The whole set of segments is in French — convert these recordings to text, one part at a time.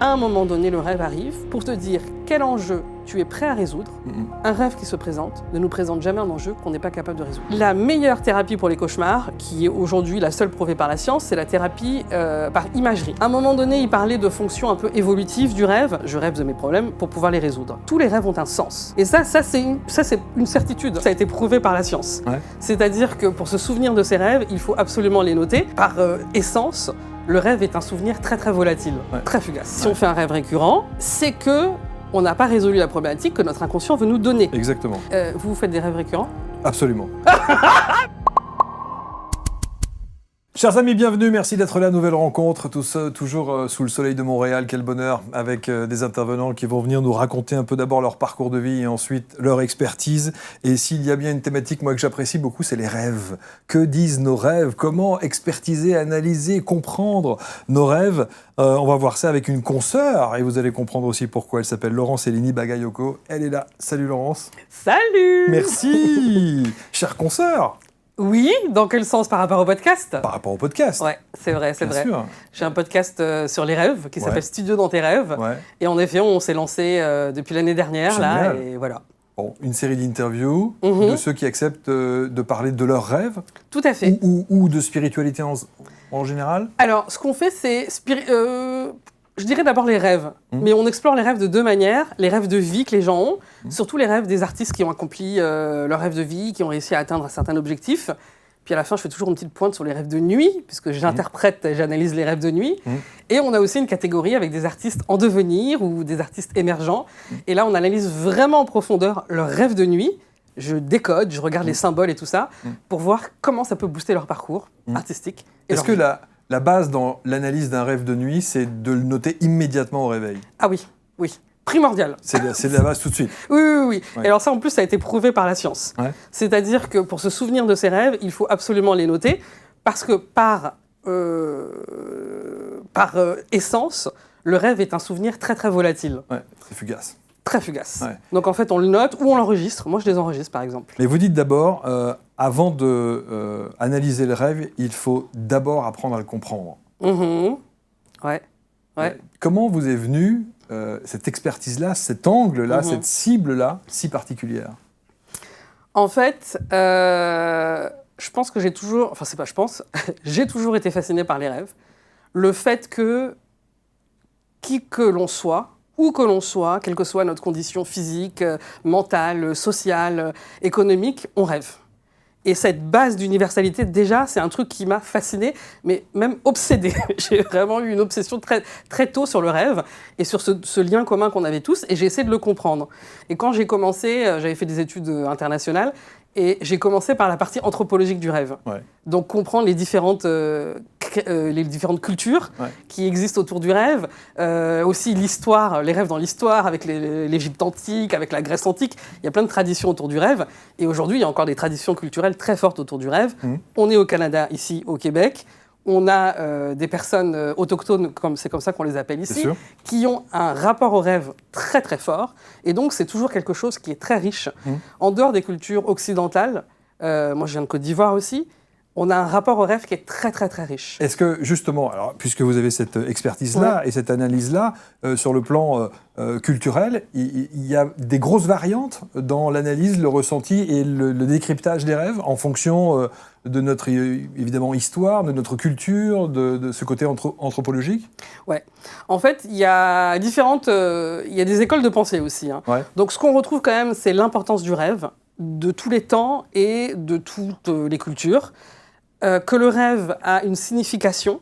À un moment donné, le rêve arrive pour te dire quel enjeu tu es prêt à résoudre. Un rêve qui se présente ne nous présente jamais un enjeu qu'on n'est pas capable de résoudre. La meilleure thérapie pour les cauchemars, qui est aujourd'hui la seule prouvée par la science, c'est la thérapie par imagerie. À un moment donné, il parlait de fonctions un peu évolutives du rêve. Je rêve de mes problèmes pour pouvoir les résoudre. Tous les rêves ont un sens. Et ça c'est une certitude. Ça a été prouvé par la science. Ouais. C'est-à-dire que pour se souvenir de ces rêves, il faut absolument les noter. Par essence, le rêve est un souvenir très très volatile, très fugace. Si on fait un rêve récurrent, c'est que on n'a pas résolu la problématique que notre inconscient veut nous donner. Exactement. Vous faites des rêves récurrents ? Absolument. Chers amis, bienvenue, merci d'être là, nouvelle rencontre, toujours sous le soleil de Montréal, quel bonheur, avec des intervenants qui vont venir nous raconter un peu d'abord leur parcours de vie et ensuite leur expertise. Et s'il y a bien une thématique, moi, que j'apprécie beaucoup, c'est les rêves. Que disent nos rêves ? Comment expertiser, analyser, comprendre nos rêves ? On va voir ça avec une consoeur, et vous allez comprendre aussi pourquoi. Elle s'appelle Laurence Eleni Bagayoko. Elle est là. Salut Laurence. Salut. Merci. Chère consoeur. Oui, dans quel sens par rapport au podcast ? Par rapport au podcast. Ouais, c'est vrai, c'est vrai. Sûr. J'ai un podcast sur les rêves qui s'appelle Studio dans tes rêves. Ouais. Et en effet, on s'est lancé depuis l'année dernière. Génial. Là, et voilà. Bon, une série d'interviews de ceux qui acceptent de parler de leurs rêves. Tout à fait. Ou de spiritualité en général. Alors, ce qu'on fait, c'est... je dirais d'abord les rêves, mais on explore les rêves de deux manières. Les rêves de vie que les gens ont, surtout les rêves des artistes qui ont accompli leur rêve de vie, qui ont réussi à atteindre un certain objectif. Puis à la fin, je fais toujours une petite pointe sur les rêves de nuit, puisque j'interprète et j'analyse les rêves de nuit. Et on a aussi une catégorie avec des artistes en devenir ou des artistes émergents. Et là, on analyse vraiment en profondeur leurs rêves de nuit. Je décode, je regarde les symboles et tout ça, pour voir comment ça peut booster leur parcours artistique. Est-ce que la base dans l'analyse d'un rêve de nuit, c'est de le noter immédiatement au réveil ? Ah oui, oui. Primordial. C'est la base tout de suite. Oui. Ouais. Et alors ça, en plus, ça a été prouvé par la science. Ouais. C'est-à-dire que pour se souvenir de ses rêves, il faut absolument les noter, parce que par essence, le rêve est un souvenir très très volatile. Ouais, c'est fugace. Très fugace. Ouais. Donc en fait, on le note ou on l'enregistre. Moi, je les enregistre, par exemple. Mais vous dites d'abord, avant d'analyser le rêve, il faut d'abord apprendre à le comprendre. Ouais. Comment vous est venue cette expertise-là, cet angle-là, cette cible-là, si particulière ? En fait, je pense que j'ai toujours... Enfin, c'est pas je pense. J'ai toujours été fascinée par les rêves. Le fait que, qui que l'on soit, où que l'on soit, quelle que soit notre condition physique, mentale, sociale, économique, on rêve. Et cette base d'universalité, déjà, c'est un truc qui m'a fascinée, mais même obsédée. J'ai vraiment eu une obsession très, très tôt sur le rêve et sur ce lien commun qu'on avait tous, et j'ai essayé de le comprendre. Et quand j'ai commencé, j'avais fait des études internationales, et j'ai commencé par la partie anthropologique du rêve. Ouais. Donc comprendre les différentes cultures qui existent autour du rêve, aussi l'histoire, les rêves dans l'histoire, avec l'Égypte antique, avec la Grèce antique. Il y a plein de traditions autour du rêve. Et aujourd'hui, il y a encore des traditions culturelles très fortes autour du rêve. On est au Canada, ici, au Québec. On a des personnes autochtones, c'est comme ça qu'on les appelle ici, qui ont un rapport au rêve très très fort. Et donc, c'est toujours quelque chose qui est très riche. En dehors des cultures occidentales, moi je viens de Côte d'Ivoire aussi, on a un rapport au rêve qui est très très très riche. Est-ce que justement, alors, puisque vous avez cette expertise-là et cette analyse-là, sur le plan culturel, il y a des grosses variantes dans l'analyse, le ressenti et le décryptage des rêves en fonction de notre, évidemment, histoire, de notre culture, de ce côté anthropologique ? Ouais. En fait, il y a des écoles de pensée aussi. Donc ce qu'on retrouve quand même, c'est l'importance du rêve, de tous les temps et de toutes les cultures. Que le rêve a une signification.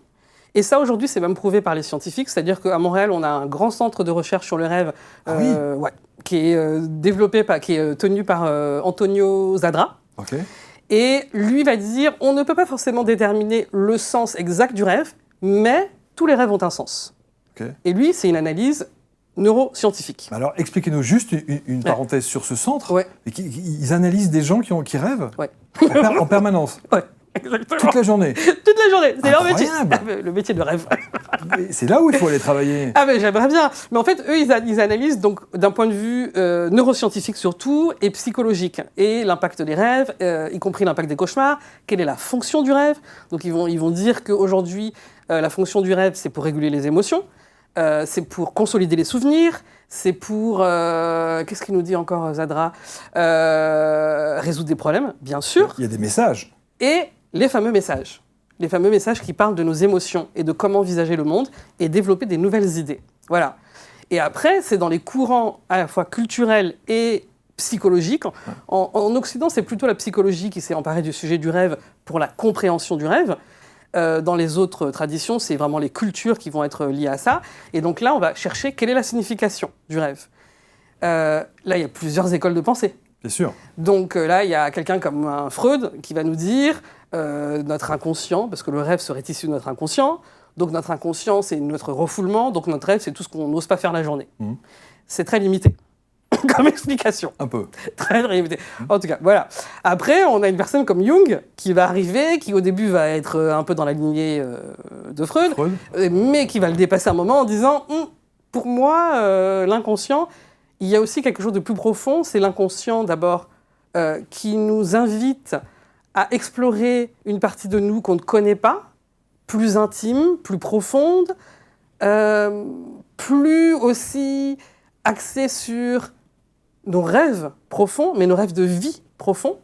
Et ça, aujourd'hui, c'est même prouvé par les scientifiques. C'est-à-dire qu'à Montréal, on a un grand centre de recherche sur le rêve qui est tenu par Antonio Zadra. Okay. Et lui va dire, on ne peut pas forcément déterminer le sens exact du rêve, mais tous les rêves ont un sens. Okay. Et lui, c'est une analyse neuroscientifique. Alors, expliquez-nous juste une parenthèse sur ce centre. Ouais. Ils analysent des gens qui rêvent en permanence. Ouais. Exactement. Toute la journée. Toute la journée, c'est leur métier. Le métier de rêve. C'est là où il faut aller travailler. Ah mais j'aimerais bien. Mais en fait, eux, ils analysent donc d'un point de vue neuroscientifique surtout et psychologique. Et l'impact des rêves, y compris l'impact des cauchemars. Quelle est la fonction du rêve ? Donc ils vont dire qu'aujourd'hui, la fonction du rêve, c'est pour réguler les émotions. c'est pour consolider les souvenirs, c'est pour... qu'est-ce qu'il nous dit encore, Zadra? Résoudre des problèmes, bien sûr. Il y a des messages. Et les fameux messages. Les fameux messages qui parlent de nos émotions et de comment envisager le monde et développer des nouvelles idées. Voilà. Et après, c'est dans les courants à la fois culturels et psychologiques. En Occident, c'est plutôt la psychologie qui s'est emparée du sujet du rêve pour la compréhension du rêve. Dans les autres traditions, c'est vraiment les cultures qui vont être liées à ça. Et donc là, on va chercher quelle est la signification du rêve. Là, il y a plusieurs écoles de pensée. Bien sûr. Donc là, il y a quelqu'un comme un Freud qui va nous dire notre inconscient, parce que le rêve serait issu de notre inconscient. Donc notre inconscient, c'est notre refoulement. Donc notre rêve, c'est tout ce qu'on n'ose pas faire la journée. C'est très limité comme explication. Un peu. Très limité. En tout cas, voilà. Après, on a une personne comme Jung qui va arriver, qui au début va être un peu dans la lignée de Freud, mais qui va le dépasser un moment en disant pour moi, l'inconscient, il y a aussi quelque chose de plus profond. C'est l'inconscient d'abord qui nous invite à explorer une partie de nous qu'on ne connaît pas, plus intime, plus profonde, plus aussi axée sur nos rêves profonds, mais nos rêves de vie profonds,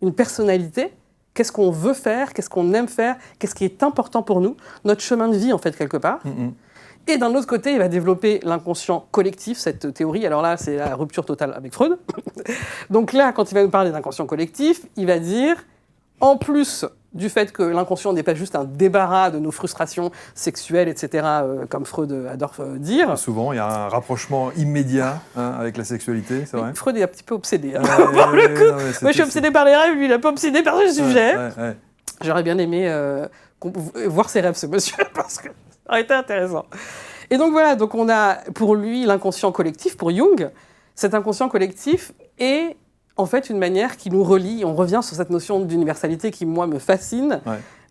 une personnalité, qu'est-ce qu'on veut faire, qu'est-ce qu'on aime faire, qu'est-ce qui est important pour nous, notre chemin de vie en fait quelque part. Et d'un autre côté, il va développer l'inconscient collectif, cette théorie. Alors là, c'est la rupture totale avec Freud. Donc là, quand il va nous parler d'inconscient collectif, il va dire, en plus du fait que l'inconscient n'est pas juste un débarras de nos frustrations sexuelles, etc., comme Freud adore dire. Souvent, il y a un rapprochement immédiat avec la sexualité, c'est vrai. Freud est un petit peu obsédé. Pour le coup. Moi, je suis obsédé par les rêves, lui, il n'est pas obsédé par le sujet. J'aurais bien aimé voir ses rêves, ce monsieur, parce que ça aurait été intéressant. Et donc voilà, donc on a pour lui l'inconscient collectif, pour Jung. Cet inconscient collectif est en fait une manière qui nous relie, on revient sur cette notion d'universalité qui, moi, me fascine,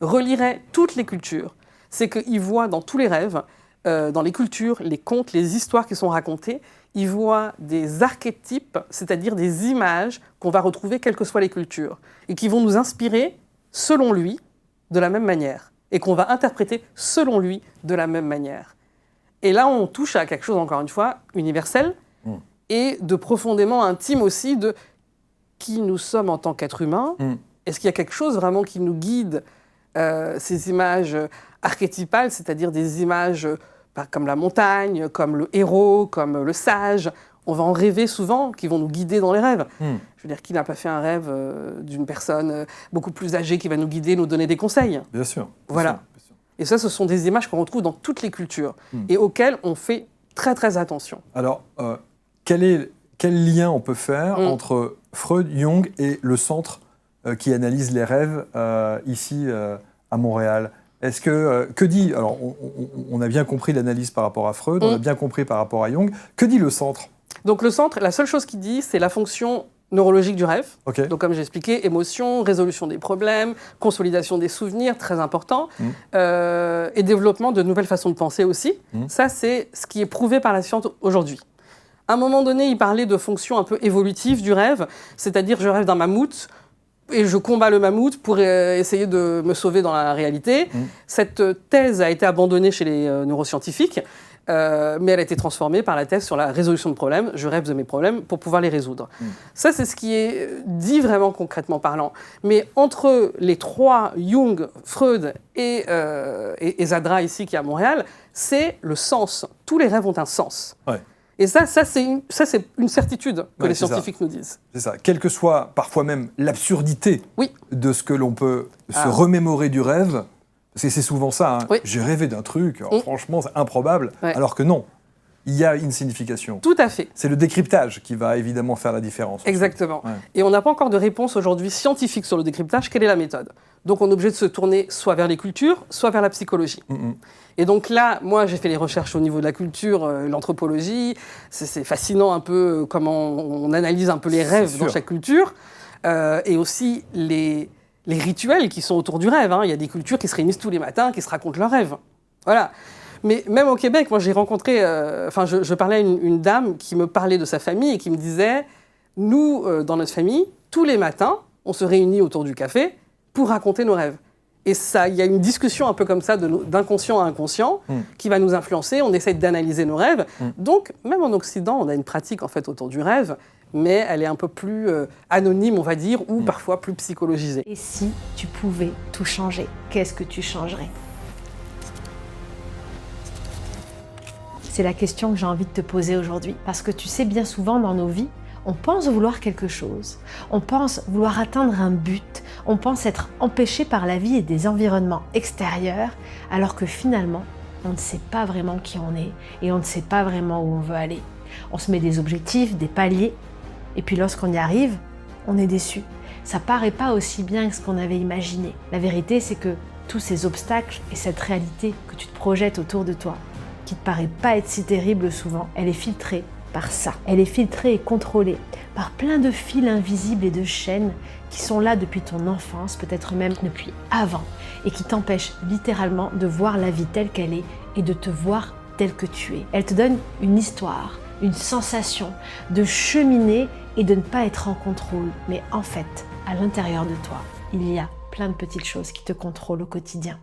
relierait toutes les cultures. C'est qu'il voit dans tous les rêves, dans les cultures, les contes, les histoires qui sont racontées, il voit des archétypes, c'est-à-dire des images qu'on va retrouver quelles que soient les cultures, et qui vont nous inspirer, selon lui, de la même manière, et qu'on va interpréter, selon lui, de la même manière. Et là, on touche à quelque chose, encore une fois, universel, et de profondément intime aussi, de qui nous sommes en tant qu'êtres humains. Est-ce qu'il y a quelque chose vraiment qui nous guide, ces images archétypales, c'est-à-dire des images comme la montagne, comme le héros, comme le sage. On va en rêver souvent, qui vont nous guider dans les rêves. Je veux dire, qui n'a pas fait un rêve d'une personne beaucoup plus âgée qui va nous guider, nous donner des conseils? Bien sûr. Voilà. Bien sûr. Et ça, ce sont des images qu'on retrouve dans toutes les cultures et auxquelles on fait très, très attention. Alors, quel lien on peut faire entre Freud, Jung et le centre qui analyse les rêves ici à Montréal? Est-ce que dit, alors on a bien compris l'analyse par rapport à Freud, on a bien compris par rapport à Jung, que dit le centre? Donc le centre, la seule chose qu'il dit, c'est la fonction neurologique du rêve. Donc comme j'ai expliqué, émotion, résolution des problèmes, consolidation des souvenirs, très important, et développement de nouvelles façons de penser aussi. Ça, c'est ce qui est prouvé par la science aujourd'hui. À un moment donné, il parlait de fonctions un peu évolutives du rêve, c'est-à-dire je rêve d'un mammouth et je combats le mammouth pour essayer de me sauver dans la réalité. Cette thèse a été abandonnée chez les neuroscientifiques, mais elle a été transformée par la thèse sur la résolution de problèmes. Je rêve de mes problèmes pour pouvoir les résoudre. Ça, c'est ce qui est dit vraiment concrètement parlant. Mais entre les trois, Jung, Freud et Zadra ici qui est à Montréal, c'est le sens. Tous les rêves ont un sens. Et ça c'est une certitude que les scientifiques nous disent. C'est ça. Quelle que soit parfois même l'absurdité de ce que l'on peut se remémorer du rêve, parce que c'est souvent ça, j'ai rêvé d'un truc, alors franchement c'est improbable, alors que non, il y a une signification. Tout à fait. C'est le décryptage qui va évidemment faire la différence. Exactement. Et on n'a pas encore de réponse aujourd'hui scientifique sur le décryptage, quelle est la méthode? Donc on est obligé de se tourner soit vers les cultures, soit vers la psychologie. Et donc là, moi j'ai fait les recherches au niveau de la culture, l'anthropologie, c'est fascinant un peu comment on analyse un peu les rêves dans chaque culture, et aussi les rituels qui sont autour du rêve. Il y a des cultures qui se réunissent tous les matins, qui se racontent leurs rêves. Voilà. Mais même au Québec, moi j'ai rencontré, je parlais à une dame qui me parlait de sa famille et qui me disait, nous, dans notre famille, tous les matins, on se réunit autour du café pour raconter nos rêves. Et ça, il y a une discussion un peu comme ça d'inconscient à inconscient qui va nous influencer. On essaie d'analyser nos rêves. Donc, même en Occident, on a une pratique en fait autour du rêve, mais elle est un peu plus anonyme, on va dire, ou parfois plus psychologisée. Et si tu pouvais tout changer, qu'est-ce que tu changerais? C'est la question que j'ai envie de te poser aujourd'hui. Parce que tu sais, bien souvent dans nos vies, on pense vouloir quelque chose, on pense vouloir atteindre un but, on pense être empêché par la vie et des environnements extérieurs, alors que finalement, on ne sait pas vraiment qui on est et on ne sait pas vraiment où on veut aller. On se met des objectifs, des paliers, et puis lorsqu'on y arrive, on est déçu. Ça paraît pas aussi bien que ce qu'on avait imaginé. La vérité, c'est que tous ces obstacles et cette réalité que tu te projettes autour de toi, qui te paraît pas être si terrible souvent, elle est filtrée par ça. Elle est filtrée et contrôlée par plein de fils invisibles et de chaînes qui sont là depuis ton enfance, peut-être même depuis avant, et qui t'empêchent littéralement de voir la vie telle qu'elle est et de te voir tel que tu es. Elle te donne une histoire, une sensation de cheminer et de ne pas être en contrôle. Mais en fait, à l'intérieur de toi, il y a plein de petites choses qui te contrôlent au quotidien.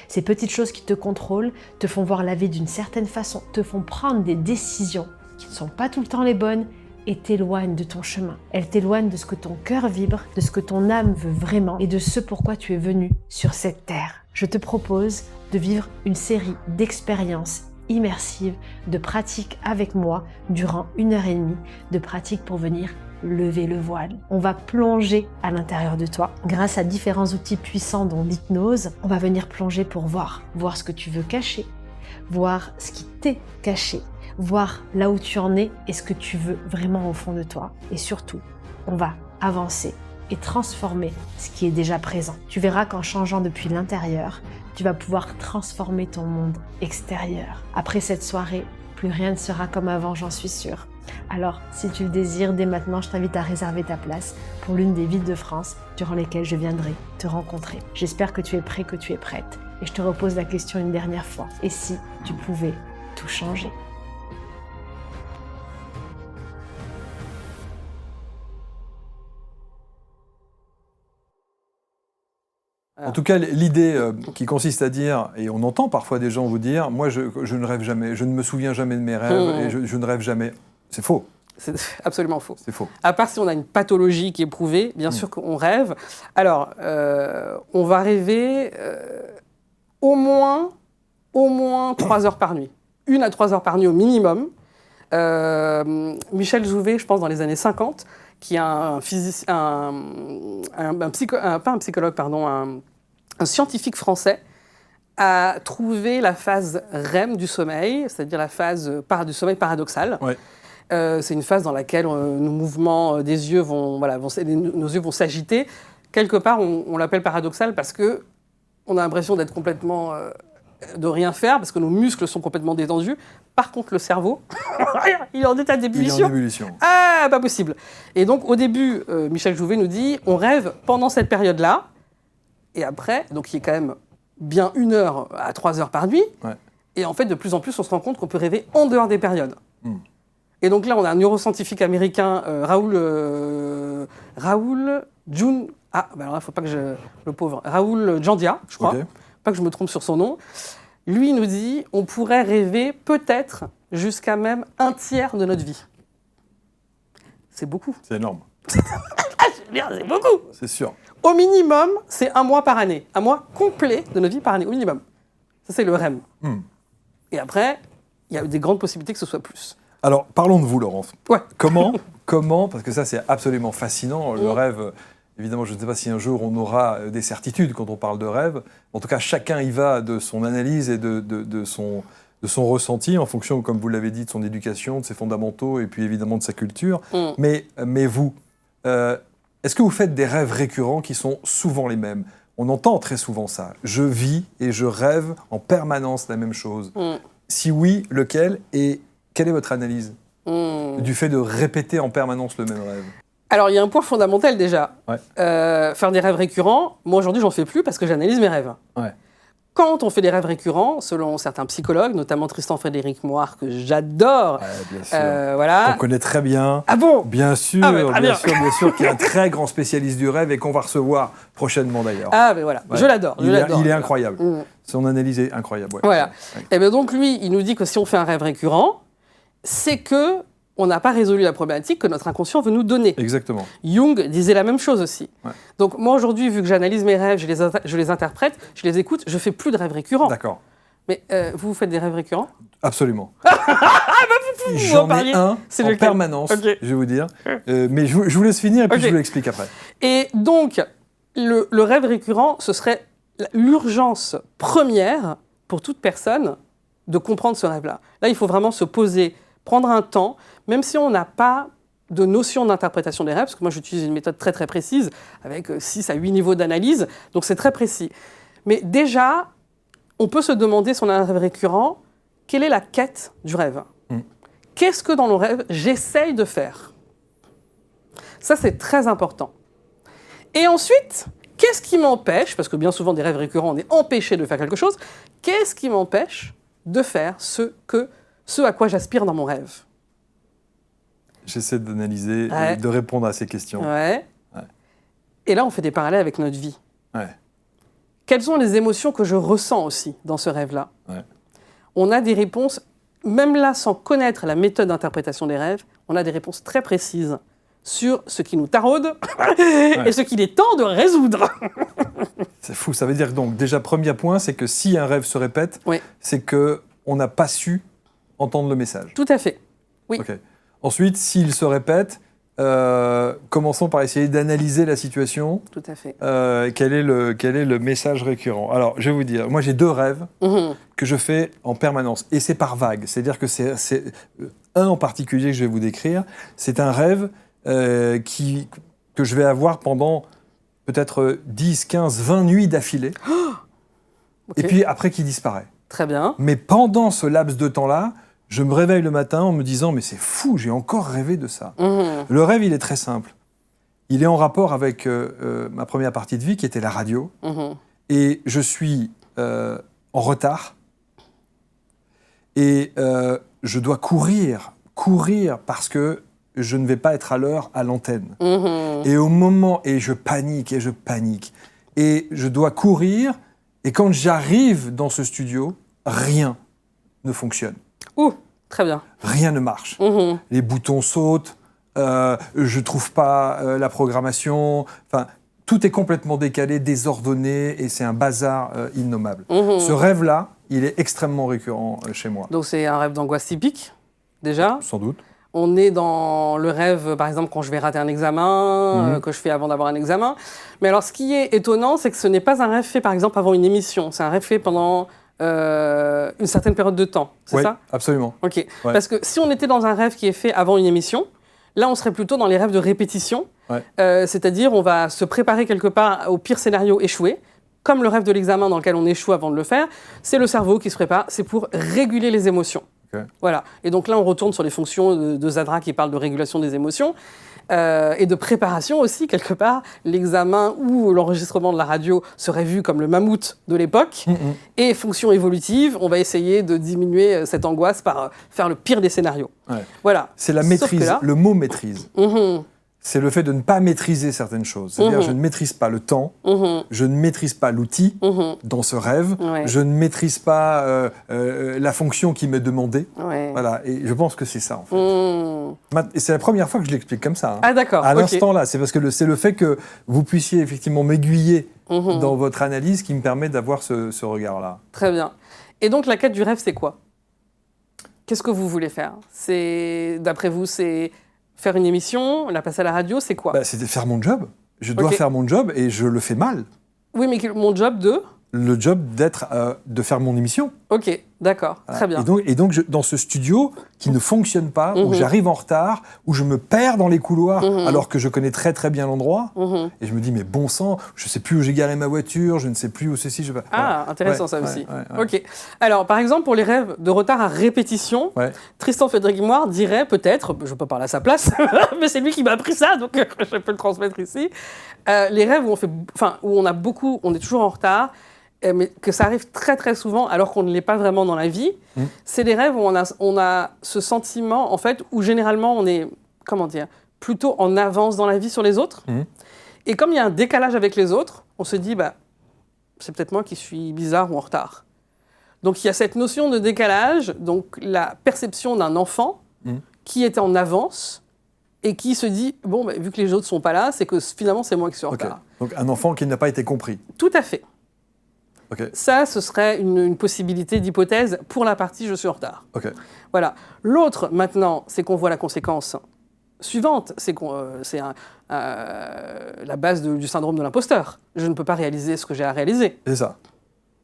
Ces petites choses qui te contrôlent te font voir la vie d'une certaine façon, te font prendre des décisions qui ne sont pas tout le temps les bonnes et t'éloignent de ton chemin. Elles t'éloignent de ce que ton cœur vibre, de ce que ton âme veut vraiment et de ce pourquoi tu es venu sur cette terre. Je te propose de vivre une série d'expériences immersives, de pratiques avec moi durant 1h30, de pratiques pour venir lever le voile. On va plonger à l'intérieur de toi grâce à différents outils puissants dont l'hypnose. On va venir plonger pour voir ce que tu veux cacher, voir ce qui t'est caché, voir là où tu en es et ce que tu veux vraiment au fond de toi. Et surtout, on va avancer et transformer ce qui est déjà présent. Tu verras qu'en changeant depuis l'intérieur, tu vas pouvoir transformer ton monde extérieur. Après cette soirée, plus rien ne sera comme avant, j'en suis sûre. Alors, si tu le désires, dès maintenant, je t'invite à réserver ta place pour l'une des villes de France durant lesquelles je viendrai te rencontrer. J'espère que tu es prêt, que tu es prête. Et je te repose la question une dernière fois. Et si tu pouvais tout changer? En tout cas, l'idée qui consiste à dire, et on entend parfois des gens vous dire, moi je ne rêve jamais, je ne me souviens jamais de mes rêves, et je ne rêve jamais. C'est faux. C'est absolument faux. C'est faux. À part si on a une pathologie qui est prouvée, bien sûr qu'on rêve. Alors, on va rêver au moins 3 heures par nuit. 1 à 3 heures par nuit au minimum. Michel Jouvet, je pense dans les années 50, qui est un scientifique français, a trouvé la phase REM du sommeil, c'est-à-dire la phase du sommeil paradoxal. Ouais. C'est une phase dans laquelle nos mouvements des yeux nos yeux vont s'agiter. Quelque part, on l'appelle paradoxal parce que on a l'impression d'être complètement de rien faire parce que nos muscles sont complètement détendus. Par contre, le cerveau, il est en état d'ébullition. Il est en ébullition. Ah, pas possible. Et donc, au début, Michel Jouvet nous dit, on rêve pendant cette période-là, et après, donc il est quand même bien 1 heure à 3 heures par nuit, Ouais. et en fait, de plus en plus, on se rend compte qu'on peut rêver en dehors des périodes. Et donc là, on a un neuroscientifique américain, Raoul Jun... Ah, bah alors là, il ne faut pas que le pauvre... Raoul Jandia, je crois. Okay. Pas que je me trompe sur son nom. Lui, il nous dit, on pourrait rêver peut-être jusqu'à même 1/3 de notre vie. C'est beaucoup. C'est énorme. C'est beaucoup. C'est sûr. Au minimum, c'est 1 mois par année. 1 mois complet de notre vie par année, au minimum. Ça, c'est le REM. Et après, il y a des grandes possibilités que ce soit plus. Alors, parlons de vous, Laurence. Ouais. Comment, parce que ça, c'est absolument fascinant, le rêve. Évidemment, je ne sais pas si un jour on aura des certitudes quand on parle de rêve. En tout cas, chacun y va de son analyse et de son ressenti en fonction, comme vous l'avez dit, de son éducation, de ses fondamentaux et puis évidemment de sa culture. Mais vous, est-ce que vous faites des rêves récurrents qui sont souvent les mêmes? On entend très souvent ça. Je vis et je rêve en permanence la même chose. Si oui, lequel? Et quelle est votre analyse du fait de répéter en permanence le même rêve? Alors, il y a un point fondamental déjà. Ouais. Faire des rêves récurrents, moi aujourd'hui, j'en fais plus parce que j'analyse mes rêves. Ouais. quand on fait des rêves récurrents, selon certains psychologues, notamment Tristan Frédéric Moir, que j'adore, Bien sûr. voilà. On connaît très bien. Ah bon? Bien sûr, Ah, bah, bien sûr, qui est un très grand spécialiste du rêve et qu'on va recevoir prochainement d'ailleurs. Ah, mais voilà, Ouais. je l'adore. Il est incroyable. Mm. Son analyse est incroyable. Ouais. Voilà. Ouais. Et bien donc lui, il nous dit que si on fait un rêve récurrent, c'est que on n'a pas résolu la problématique que notre inconscient veut nous donner. Exactement. Jung disait la même chose aussi. Ouais. Donc moi aujourd'hui, vu que j'analyse mes rêves, je les interprète, je les écoute, je fais plus de rêves récurrents. D'accord. Mais vous faites des rêves récurrents? Absolument. vous en J'en ai parliez. un C'est en lequel? permanence, Ok. je vais vous dire. Mais je vous laisse finir et puis Ok. je vous l'explique après. Et donc, le rêve récurrent, ce serait l'urgence première pour toute personne de comprendre ce rêve-là. Là, il faut vraiment se poser, prendre un temps, même si on n'a pas de notion d'interprétation des rêves, parce que moi j'utilise une méthode très très précise, avec 6 à 8 niveaux d'analyse, donc c'est très précis. Mais déjà, on peut se demander si on a un rêve récurrent, quelle est la quête du rêve? Qu'est-ce que dans le rêve, j'essaye de faire? Ça, c'est très important. Et ensuite, qu'est-ce qui m'empêche, parce que bien souvent des rêves récurrents, on est empêché de faire quelque chose, qu'est-ce qui m'empêche de faire ce à quoi j'aspire dans mon rêve? J'essaie d'analyser Ouais. et de répondre à ces questions. Ouais. Ouais. Et là, on fait des parallèles avec notre vie. Ouais. Quelles sont les émotions que je ressens aussi dans ce rêve-là? Ouais. On a des réponses, même là, sans connaître la méthode d'interprétation des rêves, on a des réponses très précises sur ce qui nous taraude et ce qu'il est temps de résoudre. C'est fou. Ça veut dire donc, déjà, premier point, c'est que si un rêve se répète, Oui. c'est qu'on n'a pas su entendre le message. Tout à fait. Oui. Ok. Ensuite, s'il se répète, commençons par essayer d'analyser la situation. Tout à fait. Quel est le message récurrent? Alors, je vais vous dire, moi j'ai 2 rêves Mhm. que je fais en permanence, et c'est par vague. C'est-à-dire que c'est un en particulier que je vais vous décrire. C'est un rêve que je vais avoir pendant peut-être 10, 15, 20 nuits d'affilée, Ok. et puis après qui disparaît. Très bien. Mais pendant ce laps de temps-là, je me réveille le matin en me disant « mais c'est fou, j'ai encore rêvé de ça ». Mhm. Le rêve, il est très simple. Il est en rapport avec ma première partie de vie, qui était la radio. Mhm. Et je suis en retard. Et je dois courir parce que je ne vais pas être à l'heure à l'antenne. Mhm. Et au moment, et je panique. Et je dois courir. Et quand j'arrive dans ce studio, rien ne fonctionne. Ouh, très bien. Rien ne marche. Mhm. Les boutons sautent, je trouve pas la programmation. Enfin, tout est complètement décalé, désordonné, et c'est un bazar innommable. Mhm. Ce rêve-là, il est extrêmement récurrent chez moi. Donc c'est un rêve d'angoisse typique, déjà. Sans doute. On est dans le rêve, par exemple, quand je vais rater un examen, que je fais avant d'avoir un examen. Mais alors, ce qui est étonnant, c'est que ce n'est pas un rêve fait, par exemple, avant une émission. C'est un rêve fait pendant une certaine période de temps. C'est Oui, ça? absolument. Ok. Ouais. Parce que si on était dans un rêve qui est fait avant une émission, là, on serait plutôt dans les rêves de répétition. Ouais. C'est-à-dire, on va se préparer quelque part au pire scénario échoué. Comme le rêve de l'examen dans lequel on échoue avant de le faire, c'est le cerveau qui se prépare, c'est pour réguler les émotions. Ok. Voilà. Et donc là, on retourne sur les fonctions de Zadra qui parle de régulation des émotions et de préparation aussi, quelque part. L'examen ou l'enregistrement de la radio serait vu comme le mammouth de l'époque. Et fonction évolutive, on va essayer de diminuer cette angoisse par faire le pire des scénarios. Ouais. Voilà. C'est la Sauf que maîtrise, là- le mot maîtrise. Mhm, C'est le fait de ne pas maîtriser certaines choses. C'est-à-dire, Mhm. je ne maîtrise pas le temps, mhm, je ne maîtrise pas l'outil mhm. dans ce rêve, Ouais. je ne maîtrise pas la fonction qui m'est demandée. Ouais. Voilà, et je pense que c'est ça, en fait. Mhm. Et c'est la première fois que je l'explique comme ça. Hein. Ah d'accord. À ok. l'instant là, c'est parce que c'est le fait que vous puissiez effectivement m'aiguiller Mhm. dans votre analyse qui me permet d'avoir ce regard-là. Très bien. Et donc la quête du rêve, c'est quoi? Qu'est-ce que vous voulez faire? C'est, d'après vous, c'est faire une émission, la passer à la radio, c'est quoi? Bah, c'est de faire mon job. Je dois Ok. faire mon job et je le fais mal. Oui, mais mon job de... Le job de faire mon émission. Ok, d'accord, Voilà. très bien. Et donc dans ce studio qui ne fonctionne pas, où Mhm. j'arrive en retard, où je me perds dans les couloirs Mhm. alors que je connais très très bien l'endroit, Mhm. et je me dis mais bon sang, je sais plus où j'ai garé ma voiture, je ne sais plus où ceci, je vais. Ah, intéressant Ouais, ça ouais, aussi. ouais, ouais. Ok. Alors, par exemple, pour les rêves de retard à répétition, Ouais. Tristan Frédéric Moir dirait peut-être, je ne peux pas parler à sa place, mais c'est lui qui m'a appris ça, donc je peux le transmettre ici. Les rêves où on est toujours en retard, mais que ça arrive très très souvent alors qu'on ne l'est pas vraiment dans la vie, c'est des rêves où on a ce sentiment, en fait, où généralement on est, comment dire, plutôt en avance dans la vie sur les autres. Et comme il y a un décalage avec les autres, on se dit, bah, c'est peut-être moi qui suis bizarre ou en retard. Donc il y a cette notion de décalage, donc la perception d'un enfant qui était en avance et qui se dit, bon, bah, vu que les autres ne sont pas là, c'est que finalement c'est moi qui suis en retard. Donc un enfant qui n'a pas été compris. Tout à fait. Okay. Ça, ce serait une possibilité d'hypothèse pour la partie je suis en retard. Okay. Voilà. L'autre, maintenant, c'est qu'on voit la conséquence suivante, c'est la base du syndrome de l'imposteur. Je ne peux pas réaliser ce que j'ai à réaliser. C'est ça.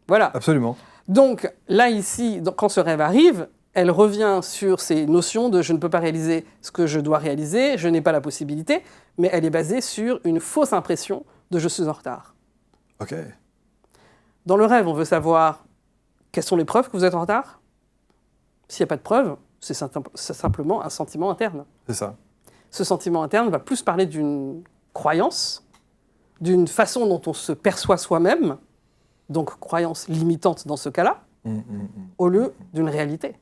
Voilà. Absolument. Donc là, ici, quand ce rêve arrive, elle revient sur ces notions de je ne peux pas réaliser ce que je dois réaliser, je n'ai pas la possibilité, mais elle est basée sur une fausse impression de je suis en retard. Ok. Dans le rêve, on veut savoir quelles sont les preuves que vous êtes en retard. S'il n'y a pas de preuves, c'est simplement un sentiment interne. C'est ça. Ce sentiment interne va plus parler d'une croyance, d'une façon dont on se perçoit soi-même, donc croyance limitante dans ce cas-là, au lieu d'une réalité.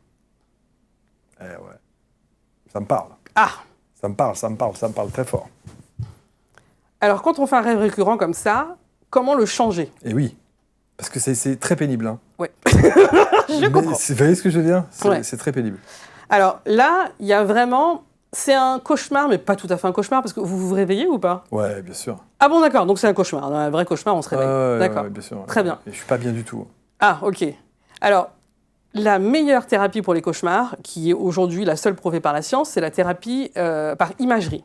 Eh ouais. Ça me parle. Ah! Ça me parle très fort. Alors, quand on fait un rêve récurrent comme ça, comment le changer? Et oui. Parce que c'est très pénible. Hein. Oui. Je comprends. Vous voyez ce que je veux dire? Ouais. C'est très pénible. Alors là, il y a vraiment... C'est un cauchemar, mais pas tout à fait un cauchemar, parce que vous vous réveillez ou pas? Ouais, bien sûr. Ah bon, d'accord, donc c'est un cauchemar. Dans un vrai cauchemar, on se réveille. D'accord. Ouais, bien sûr. Très bien. Et je suis pas bien du tout. Ah, ok. Alors, la meilleure thérapie pour les cauchemars, qui est aujourd'hui la seule prouvée par la science, c'est la thérapie par imagerie.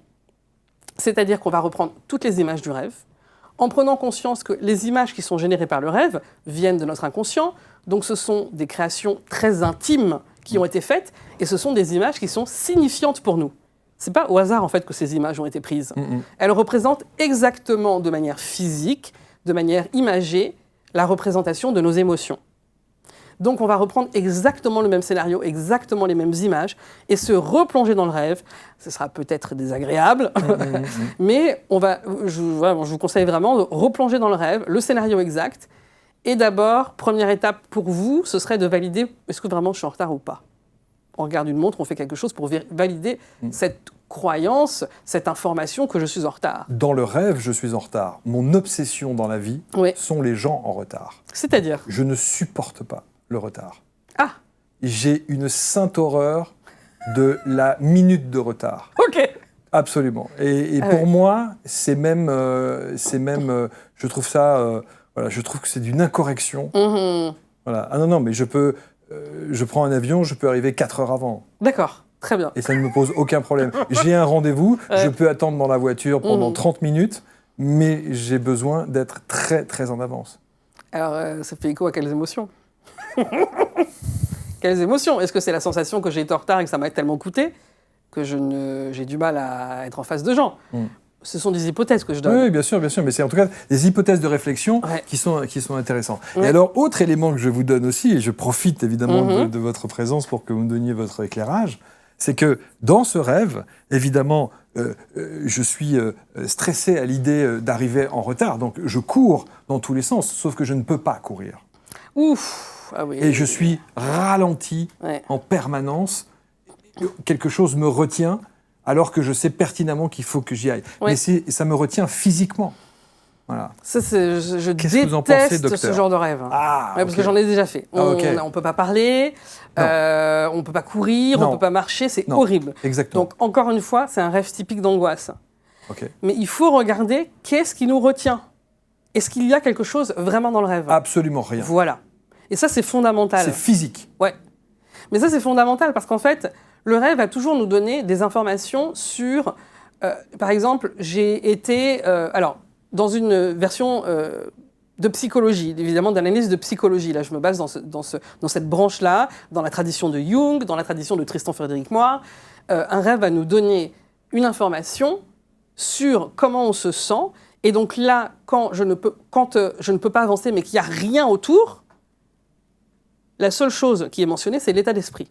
C'est-à-dire qu'on va reprendre toutes les images du rêve, en prenant conscience que les images qui sont générées par le rêve viennent de notre inconscient, donc ce sont des créations très intimes qui ont été faites, et ce sont des images qui sont signifiantes pour nous. C'est pas au hasard, en fait, que ces images ont été prises. Elles représentent exactement, de manière physique, de manière imagée, la représentation de nos émotions. Donc on va reprendre exactement le même scénario, exactement les mêmes images, et se replonger dans le rêve. Ce sera peut-être désagréable, mais je vous conseille vraiment de replonger dans le rêve, le scénario exact. Et d'abord, première étape pour vous, ce serait de valider est-ce que vraiment je suis en retard ou pas. On regarde une montre, on fait quelque chose pour valider cette croyance, cette information que je suis en retard. Dans le rêve, je suis en retard. Mon obsession dans la vie sont les gens en retard. C'est-à-dire? Je ne supporte pas le retard. Ah! J'ai une sainte horreur de la minute de retard. Ok! Absolument. Et pour moi, c'est même, je trouve ça, voilà, je trouve que c'est d'une incorrection. Voilà. Ah non, mais je prends un avion, je peux arriver 4 heures avant. D'accord, très bien. Et ça ne me pose aucun problème. J'ai un rendez-vous, je peux attendre dans la voiture pendant 30 minutes, mais j'ai besoin d'être très, très en avance. Alors, ça fait écho à quelles émotions? Quelles émotions? Est-ce que c'est la sensation que j'ai été en retard et que ça m'a tellement coûté que j'ai du mal à être en face de gens? Ce sont des hypothèses que je donne. Oui, bien sûr, mais c'est en tout cas des hypothèses de réflexion qui sont intéressantes. Et alors, autre élément que je vous donne aussi, et je profite évidemment de votre présence pour que vous me donniez votre éclairage, c'est que dans ce rêve, évidemment, je suis stressé à l'idée d'arriver en retard, donc je cours dans tous les sens, sauf que je ne peux pas courir. Ouf! Ah oui. Et je suis ralenti en permanence, quelque chose me retient, alors que je sais pertinemment qu'il faut que j'y aille. Mais ça me retient physiquement. Voilà. Ça, je Qu'est-ce que vous en pensez, déteste docteur? ce genre de rêve. Parce que j'en ai déjà fait. On ne peut pas parler, on ne peut pas courir, on ne peut pas marcher, c'est horrible. Exactement. Donc, encore une fois, c'est un rêve typique d'angoisse. Mais il faut regarder qu'est-ce qui nous retient. Est-ce qu'il y a quelque chose vraiment dans le rêve? Absolument rien. Voilà. Et ça, c'est fondamental. C'est physique. Ouais. Mais ça, c'est fondamental parce qu'en fait, le rêve va toujours nous donner des informations sur... par exemple, j'ai été... dans une version de psychologie, évidemment d'analyse de psychologie. Là, je me base dans cette branche-là, dans la tradition de Jung, dans la tradition de Tristan Frédéric Moire. Un rêve va nous donner une information sur comment on se sent. Et donc là, quand je ne peux pas avancer, mais qu'il n'y a rien autour, la seule chose qui est mentionnée, c'est l'état d'esprit.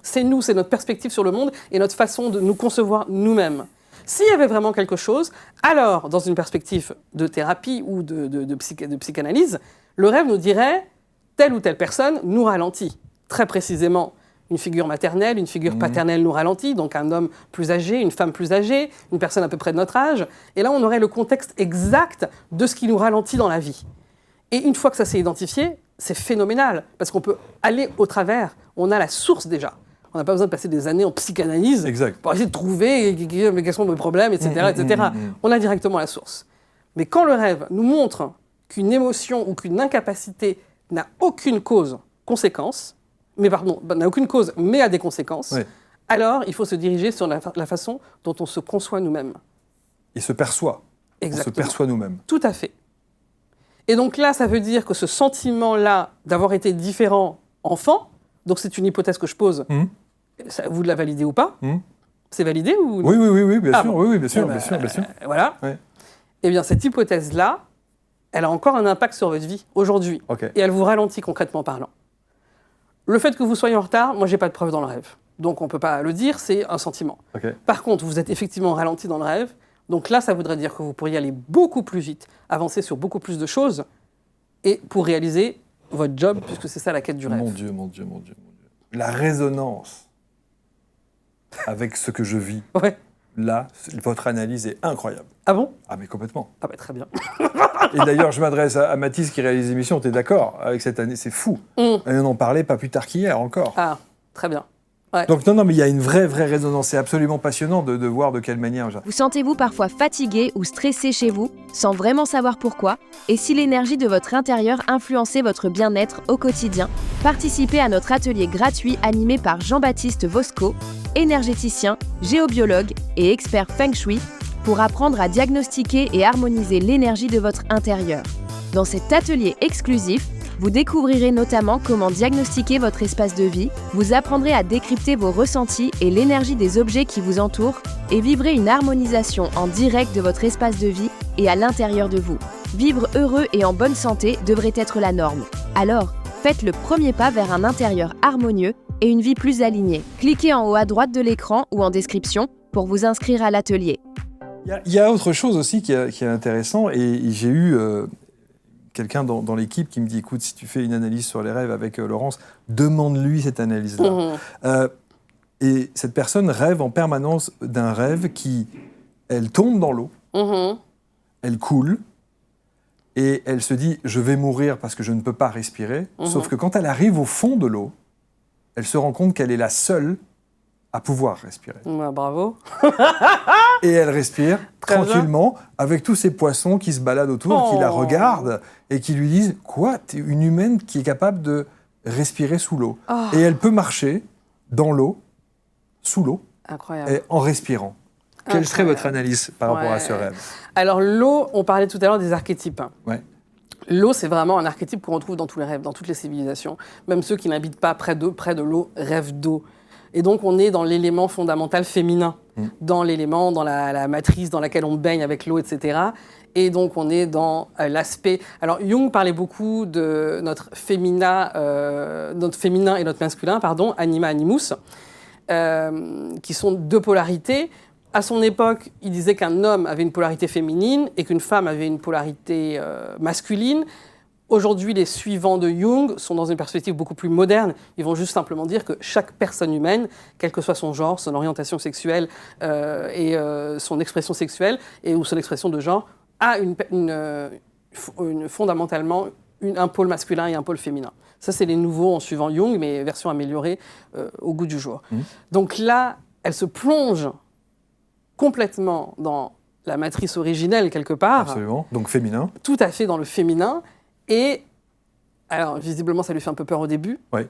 C'est nous, c'est notre perspective sur le monde et notre façon de nous concevoir nous-mêmes. S'il y avait vraiment quelque chose, alors, dans une perspective de thérapie ou de psychanalyse, Le rêve nous dirait, telle ou telle personne nous ralentit. Très précisément, une figure maternelle, une figure paternelle nous ralentit, donc un homme plus âgé, une femme plus âgée, une personne à peu près de notre âge. Et là, on aurait le contexte exact de ce qui nous ralentit dans la vie. Et une fois que ça s'est identifié, c'est phénoménal, parce qu'on peut aller au travers. On a la source déjà. On n'a pas besoin de passer des années en psychanalyse pour essayer de trouver quels sont mes problèmes, etc. etc. On a directement la source. Mais quand le rêve nous montre qu'une émotion ou qu'une incapacité n'a aucune cause-conséquence, n'a aucune cause, mais a des conséquences, alors il faut se diriger sur la façon dont on se conçoit nous-mêmes. Et se perçoit. Exactement. On se perçoit nous-mêmes. Tout à fait. Et donc là, ça veut dire que ce sentiment-là d'avoir été différent enfant, donc c'est une hypothèse que je pose, vous la validez ou pas? C'est validé ou non? Oui, bien sûr. Bon. Oui, bien sûr. Voilà. Ouais. Eh bien, cette hypothèse-là, elle a encore un impact sur votre vie aujourd'hui. Okay. Et elle vous ralentit concrètement parlant. Le fait que vous soyez en retard, moi, j'ai pas de preuve dans le rêve. Donc, on ne peut pas le dire, c'est un sentiment. Okay. Par contre, vous êtes effectivement ralenti dans le rêve. Donc là, ça voudrait dire que vous pourriez aller beaucoup plus vite, avancer sur beaucoup plus de choses, et pour réaliser votre job, puisque c'est ça la quête du rêve. Mon Dieu. La résonance avec ce que je vis, là, votre analyse est incroyable. Ah bon? Ah mais complètement. Ah bah très bien. Et d'ailleurs, je m'adresse à Mathis qui réalise l'émission, tu es d'accord avec cette année? C'est fou. Et on en parlait pas plus tard qu'hier encore. Ah, très bien. Ouais. Donc non, mais il y a une vraie résonance. C'est absolument passionnant de voir de quelle manière... Vous sentez-vous parfois fatigué ou stressé chez vous, sans vraiment savoir pourquoi? Et si l'énergie de votre intérieur influençait votre bien-être au quotidien? Participez à notre atelier gratuit animé par Jean-Baptiste Vosco, énergéticien, géobiologue et expert Feng Shui, pour apprendre à diagnostiquer et harmoniser l'énergie de votre intérieur. Dans cet atelier exclusif, vous découvrirez notamment comment diagnostiquer votre espace de vie, vous apprendrez à décrypter vos ressentis et l'énergie des objets qui vous entourent et vivrez une harmonisation en direct de votre espace de vie et à l'intérieur de vous. Vivre heureux et en bonne santé devrait être la norme. Alors, faites le premier pas vers un intérieur harmonieux et une vie plus alignée. Cliquez en haut à droite de l'écran ou en description pour vous inscrire à l'atelier. Il y a autre chose aussi qui est intéressant, et j'ai eu quelqu'un dans l'équipe qui me dit, écoute, si tu fais une analyse sur les rêves avec Laurence, demande-lui cette analyse-là. Et cette personne rêve en permanence d'un rêve elle tombe dans l'eau, elle coule, et elle se dit, je vais mourir parce que je ne peux pas respirer, sauf que quand elle arrive au fond de l'eau, elle se rend compte qu'elle est la seule à pouvoir respirer. Bravo. Et elle respire Très tranquillement avec tous ces poissons qui se baladent autour, qui la regardent et qui lui disent « Quoi? T'es une humaine qui est capable de respirer sous l'eau. Et elle peut marcher dans l'eau, sous l'eau, et en respirant. Quelle serait votre analyse par rapport à ce rêve? Alors l'eau, on parlait tout à l'heure des archétypes. Ouais. L'eau, c'est vraiment un archétype qu'on retrouve dans tous les rêves, dans toutes les civilisations. Même ceux qui n'habitent pas près de l'eau rêvent d'eau. Et donc, on est dans l'élément fondamental féminin, dans l'élément, dans la matrice dans laquelle on baigne avec l'eau, etc. Et donc, on est dans l'aspect... Alors, Jung parlait beaucoup de notre féminin et notre masculin, anima, animus, qui sont deux polarités. À son époque, il disait qu'un homme avait une polarité féminine et qu'une femme avait une polarité masculine. Aujourd'hui, les suivants de Jung sont dans une perspective beaucoup plus moderne. Ils vont juste simplement dire que chaque personne humaine, quel que soit son genre, son orientation sexuelle et son expression sexuelle ou son expression de genre, a fondamentalement un pôle masculin et un pôle féminin. Ça, c'est les nouveaux en suivant Jung, mais version améliorée au goût du jour. Donc là, elle se plonge complètement dans la matrice originelle, quelque part. Absolument, donc féminin. Tout à fait dans le féminin. Et, alors, visiblement, ça lui fait un peu peur au début. Oui.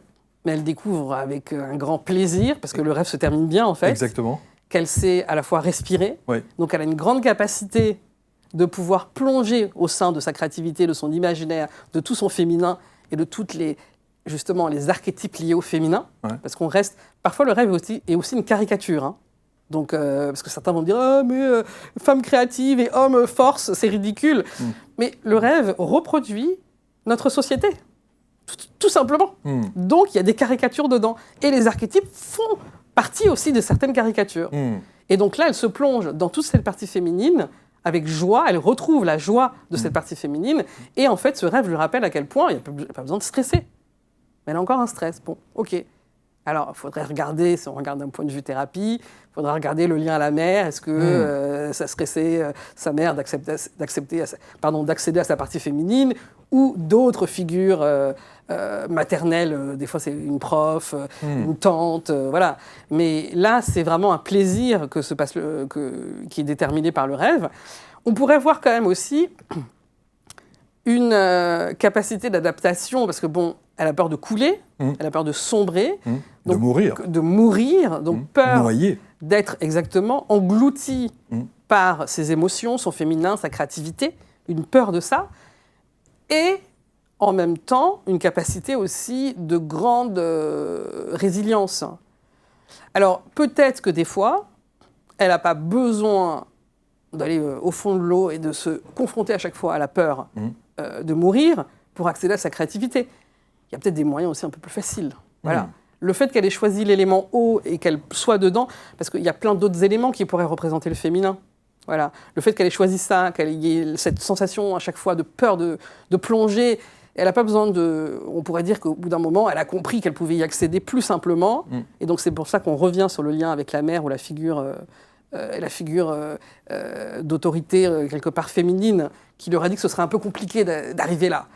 Mais elle découvre avec un grand plaisir, parce que le rêve se termine bien, en fait. Exactement. Qu'elle sait à la fois respirer. Oui. Donc, elle a une grande capacité de pouvoir plonger au sein de sa créativité, de son imaginaire, de tout son féminin et de toutes les archétypes liés au féminin. Ouais. Parce qu'on reste... Parfois, le rêve est aussi une caricature, hein. Donc, parce que certains vont dire « Ah, mais femme créative et homme force, c'est ridicule ». Mais le rêve reproduit notre société, tout simplement. Donc, il y a des caricatures dedans. Et les archétypes font partie aussi de certaines caricatures. Et donc là, elle se plonge dans toute cette partie féminine avec joie, elle retrouve la joie de cette partie féminine, et en fait, ce rêve lui rappelle à quel point il n'y a pas besoin de stresser. Mais elle a encore un stress. Bon, ok. Alors, il faudrait regarder, si on regarde d'un point de vue thérapie, il faudra regarder le lien à la mère. Est-ce que ça stressait sa mère d'accéder à sa partie féminine, ou d'autres figures maternelles, des fois c'est une prof, une tante, voilà. Mais là, c'est vraiment un plaisir qui est déterminé par le rêve. On pourrait voir quand même aussi une capacité d'adaptation, parce que bon, elle a peur de couler, elle a peur de sombrer, de mourir, donc peur noyer, d'être exactement engloutie par ses émotions, son féminin, sa créativité, une peur de ça, et en même temps une capacité aussi de grande résilience. Alors peut-être que des fois, elle n'a pas besoin d'aller au fond de l'eau et de se confronter à chaque fois à la peur de mourir pour accéder à sa créativité. Il y a peut-être des moyens aussi un peu plus faciles. Voilà. Le fait qu'elle ait choisi l'élément eau et qu'elle soit dedans, parce qu'il y a plein d'autres éléments qui pourraient représenter le féminin. Voilà. Le fait qu'elle ait choisi ça, qu'elle ait cette sensation à chaque fois de peur de plonger, elle n'a pas besoin de... On pourrait dire qu'au bout d'un moment, elle a compris qu'elle pouvait y accéder plus simplement. Et donc c'est pour ça qu'on revient sur le lien avec la mère ou la figure d'autorité quelque part féminine qui leur a dit que ce serait un peu compliqué d'arriver là.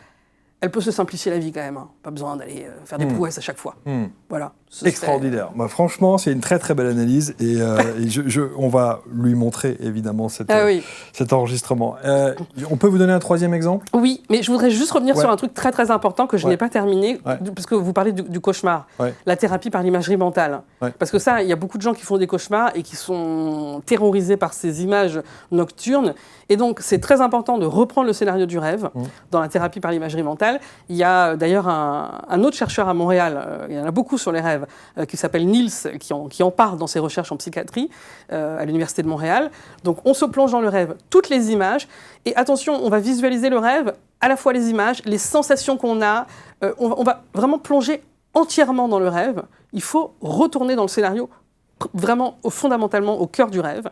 Elle peut se simplifier la vie quand même. Hein. Pas besoin d'aller faire des prouesses à chaque fois. Voilà. Extraordinaire. Bah, franchement, c'est une très très belle analyse et on va lui montrer évidemment cet enregistrement. On peut vous donner un troisième exemple ? Oui, mais je voudrais juste revenir sur un truc très très important que je n'ai pas terminé, parce que vous parlez du cauchemar, la thérapie par l'imagerie mentale. Parce que ça, il y a beaucoup de gens qui font des cauchemars et qui sont terrorisés par ces images nocturnes. Et donc, c'est très important de reprendre le scénario du rêve dans la thérapie par l'imagerie mentale. Il y a d'ailleurs un autre chercheur à Montréal, il y en a beaucoup sur les rêves, qui s'appelle Niels, qui en parle dans ses recherches en psychiatrie à l'Université de Montréal. Donc, on se plonge dans le rêve, toutes les images. Et attention, on va visualiser le rêve, à la fois les images, les sensations qu'on a. On va vraiment plonger entièrement dans le rêve. Il faut retourner dans le scénario, vraiment fondamentalement au cœur du rêve.